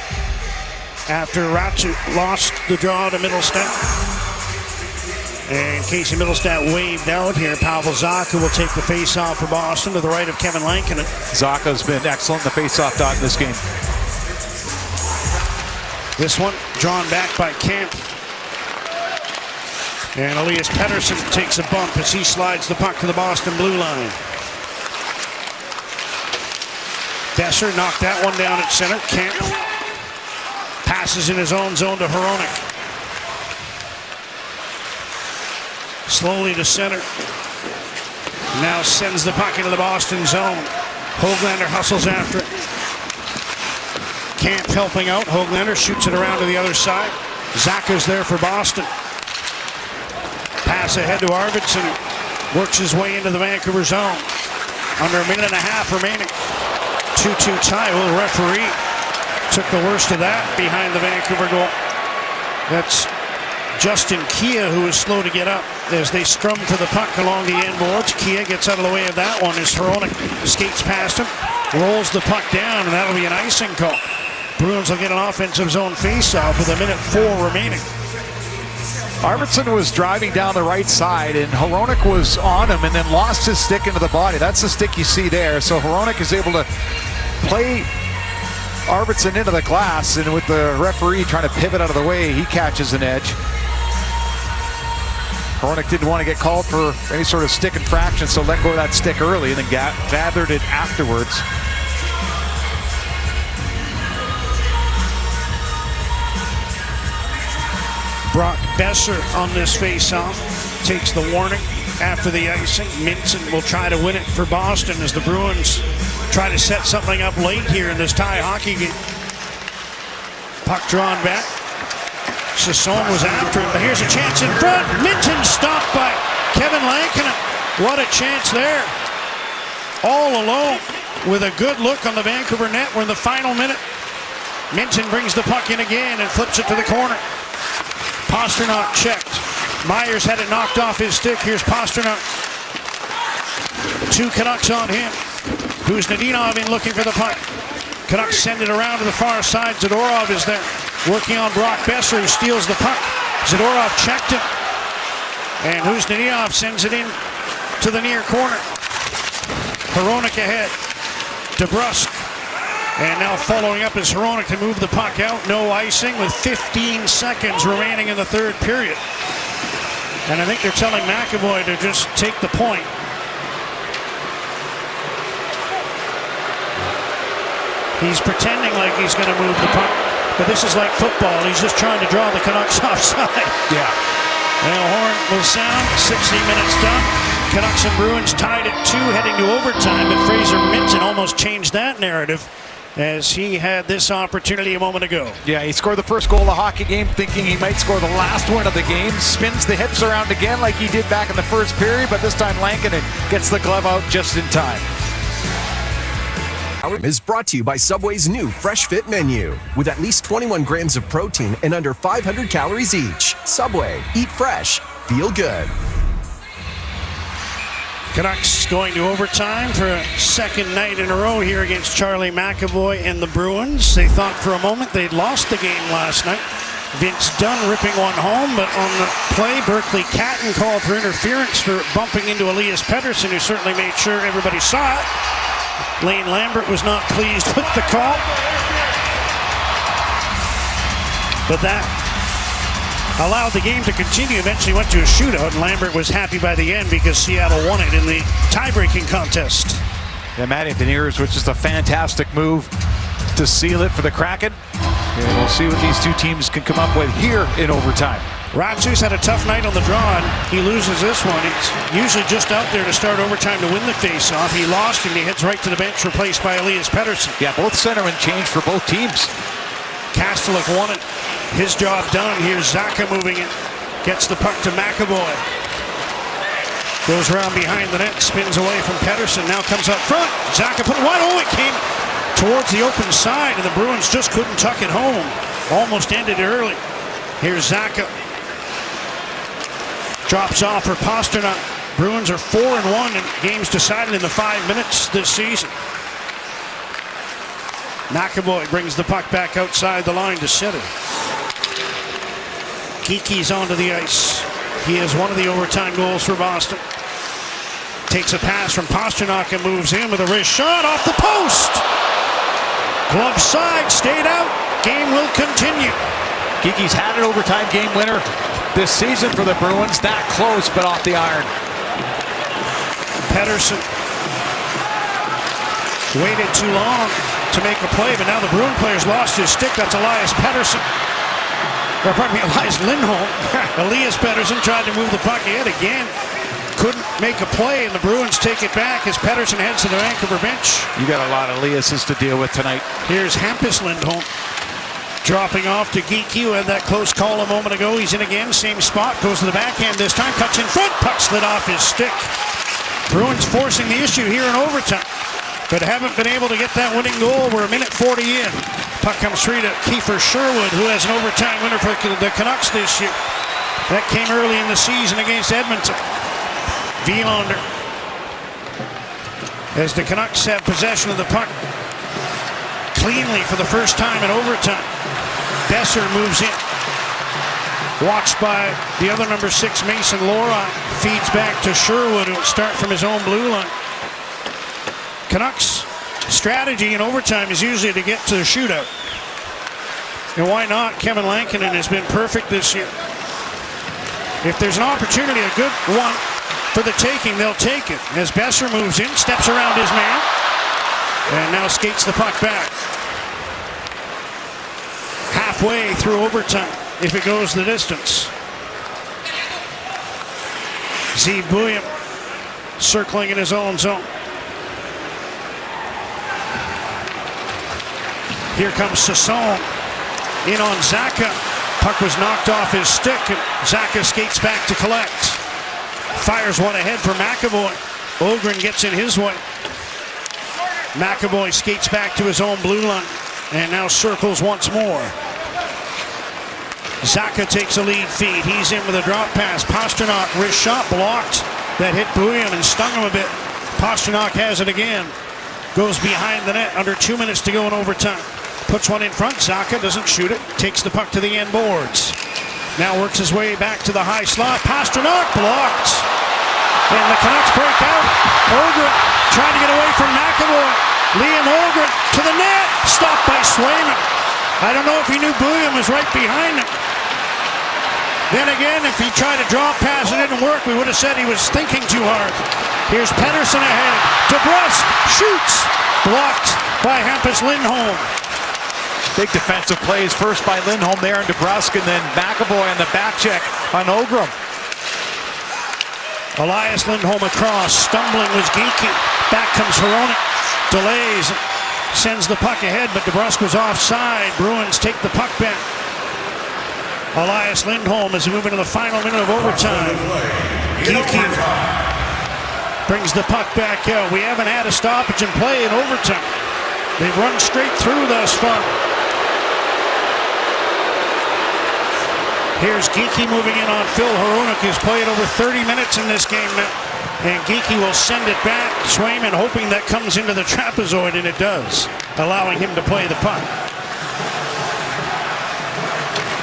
after Ratu lost the draw to Middlestat. And Casey Middlestat waved out here. Pavel Zacha will take the face-off for Boston to the right of Kevin Lankinen. Zacha's been excellent in the face-off dot in this game. This one drawn back by Camp. And Elias Pettersson takes a bump as he slides the puck to the Boston blue line. Besser knocked that one down at center. Camp passes in his own zone to Hronek. Slowly to center. Now sends the puck into the Boston zone. Höglander hustles after it. Camp helping out. Höglander shoots it around to the other side. Zacha's there for Boston. Pass ahead to Arvidsson. Works his way into the Vancouver zone. Under a minute and a half remaining. 2-2 tie. Well, the referee took the worst of that behind the Vancouver goal. That's Justin Kia, who is slow to get up as they scrum for the puck along the end boards. Kia gets out of the way of that one as Hronek skates past him, rolls the puck down, and that'll be an icing call. Bruins will get an offensive zone face-off with 1:04 remaining. Arvidsson was driving down the right side, and Hronek was on him and then lost his stick into the body. That's the stick you see there. So Hronek is able to play Arvidsson into the glass, and with the referee trying to pivot out of the way, he catches an edge. Hronek didn't want to get called for any sort of stick infraction, so let go of that stick early and then gathered it afterwards. Brock Besser on this face-off takes the warning after the icing. Minton will try to win it for Boston as the Bruins try to set something up late here in this tie hockey game. Puck drawn back. Sasson was after him, but here's a chance in front. Minton stopped by Kevin Lankinen. What a chance there. All alone with a good look on the Vancouver net. We're in the final minute. Minton brings the puck in again and flips it to the corner. Pasternak checked. Myers had it knocked off his stick. Here's Pasternak. 2 Canucks on him. Who's Nadinov in looking for the puck? Canucks send it around to the far side. Zadorov is there. Working on Brock Besser, who steals the puck. Zadorov checked him. And who's Nadinov sends it in to the near corner. Hronek ahead. DeBrusk. And now following up is Hronek to move the puck out. No icing with 15 seconds remaining in the third period. And I think they're telling McAvoy to just take the point. He's pretending like he's going to move the puck. But this is like football. He's just trying to draw the Canucks offside. Yeah. And the horn will sound. 60 minutes done. Canucks and Bruins tied at 2, heading to overtime. But Fraser Minton almost changed that narrative as he had this opportunity a moment ago. Yeah, he scored the first goal of the hockey game thinking he might score the last one of the game. Spins the hips around again like he did back in the first period, but this time Lankinen gets the glove out just in time. Is brought to you by Subway's new Fresh Fit menu with at least 21 grams of protein and under 500 calories each. Subway, eat fresh, feel good. Canucks going to overtime for a second night in a row here against Charlie McAvoy and the Bruins. They thought for a moment they'd lost the game last night. Vince Dunn ripping one home, but on the play, Berkeley Catton called for interference for bumping into Elias Pettersson, who certainly made sure everybody saw it. Lane Lambert was not pleased with the call, but that allowed the game to continue. Eventually went to a shootout, and Lambert was happy by the end because Seattle won it in the tie-breaking contest. Yeah, Matty Beniers, which is a fantastic move to seal it for the Kraken. And we'll see what these two teams can come up with here in overtime. Ratsus had a tough night on the draw, and he loses this one. He's usually just out there to start overtime to win the faceoff. He lost, and he heads right to the bench, replaced by Elias Pettersson. Yeah, both centermen changed for both teams. Kastelik won it. His job done. Here's Zacha moving it. Gets the puck to McAvoy. Goes around behind the net, spins away from Pettersson. Now comes up front. Zacha put it wide. Oh, it came towards the open side, and the Bruins just couldn't tuck it home. Almost ended early. Here's Zacha. Drops off for Pasternak. Bruins are 4-1 in games decided in the 5 minutes this season. McAvoy brings the puck back outside the line to center. Geeky's onto the ice. He has one of the overtime goals for Boston. Takes a pass from Pasternak and moves in with a wrist shot off the post. Glove side, stayed out. Game will continue. Geeky's had an overtime game winner this season for the Bruins. That close, but off the iron. Pettersson waited too long to make a play, but now the Bruin player's lost his stick. That's Elias Pettersson. Or pardon me, Elias Lindholm. Elias Pettersson tried to move the puck ahead again. Couldn't make a play, and the Bruins take it back as Pettersson heads to the Vancouver bench. You got a lot of Eliases to deal with tonight. Here's Hampus Lindholm. Dropping off to Geeky, who had that close call a moment ago. He's in again, same spot, goes to the backhand this time, cuts in front, puck slid off his stick. Bruins forcing the issue here in overtime, but haven't been able to get that winning goal. We're a minute 40 in. Puck comes free to Kiefer Sherwood, who has an overtime winner for the Canucks this year. That came early in the season against Edmonton. Wielander, as the Canucks have possession of the puck cleanly for the first time in overtime. Besser moves in. Watched by the other number 6, Mason Lora. Feeds back to Sherwood, who will start from his own blue line. Canucks strategy in overtime is usually to get to the shootout. And why not? Kevin Lankinen has been perfect this year. If there's an opportunity, a good one for the taking, they'll take it. As Besser moves in, steps around his man, and now skates the puck back. Halfway through overtime, if it goes the distance. Zeev Buium circling in his own zone. Here comes Sasson in on Zacha. Puck was knocked off his stick, and Zacha skates back to collect. Fires one ahead for McAvoy. Ogren gets in his way. McAvoy skates back to his own blue line and now circles once more. Zacha takes a lead feed. He's in with a drop pass. Pasternak, wrist shot blocked. That hit Buium and stung him a bit. Pasternak has it again. Goes behind the net. Under 2 minutes to go in overtime. Puts one in front. Zacha doesn't shoot it. Takes the puck to the end boards. Now works his way back to the high slot. Pasternak blocked. And the Canucks break out. Ogren trying to get away from McAvoy. Liam Ogren to the net. Stopped by Swayman. I don't know if he knew Buium was right behind him. Then again, if he tried to drop pass and it didn't work, we would have said he was thinking too hard. Here's Pettersson ahead. DeBrusk shoots. Blocked by Hampus Lindholm. Big defensive plays, first by Lindholm there on DeBrusk, and then McAvoy on the back check on Ogren. Elias Lindholm across. Stumbling was Geeky. Back comes Hronek. Delays. sends the puck ahead, but DeBrusk was offside. Bruins take the puck back. Elias Lindholm as we move into the final minute of overtime. Geeky brings the puck back out. We haven't had a stoppage in play in overtime. They've run straight through thus far. Here's Geeky moving in on Phil Hronek, who's played over 30 minutes in this game now. And Geeky will send it back. Swayman hoping that comes into the trapezoid, and it does, allowing him to play the puck.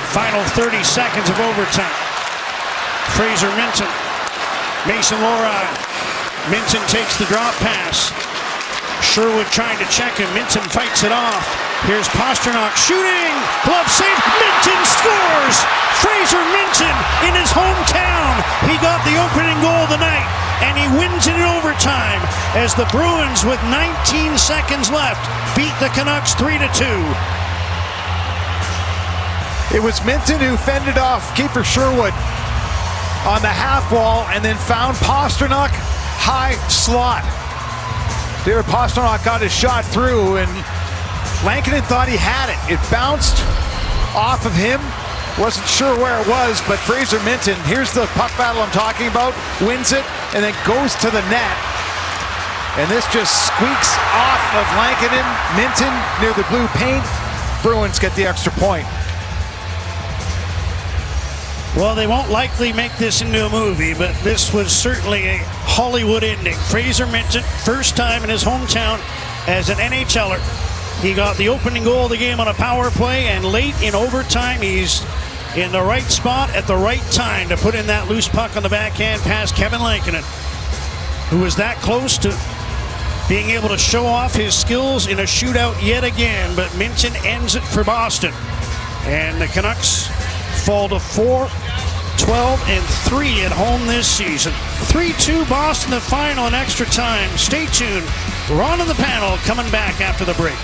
Final 30 seconds of overtime. Fraser Minton. Mason Lohrei. Minton takes the drop pass. Sherwood trying to check him. Minton fights it off. Here's Pastrnak shooting. Glove save. Minton scores! Fraser Minton in his hometown. He got the opening goal of the night, and he wins it in overtime as the Bruins, with 19 seconds left, beat the Canucks 3-2. It was Minton who fended off Kiefer Sherwood on the half wall and then found Pastrnak high slot. David Pastrnak got his shot through, and Lankinen thought he had it. It bounced off of him. Wasn't sure where it was, but Fraser Minton, here's the puck battle I'm talking about, wins it and then goes to the net. And this just squeaks off of Lankinen. Minton near the blue paint. Bruins get the extra point. Well, they won't likely make this into a movie, but this was certainly a Hollywood ending. Fraser Minton, first time in his hometown as an NHLer. He got the opening goal of the game on a power play, and late in overtime, he's in the right spot at the right time to put in that loose puck on the backhand past Kevin Lankinen, who was that close to being able to show off his skills in a shootout yet again. But Minton ends it for Boston, and the Canucks fall to 4-12-3 at home this season. 3-2 Boston, the final in extra time. Stay tuned. We're on to the panel coming back after the break.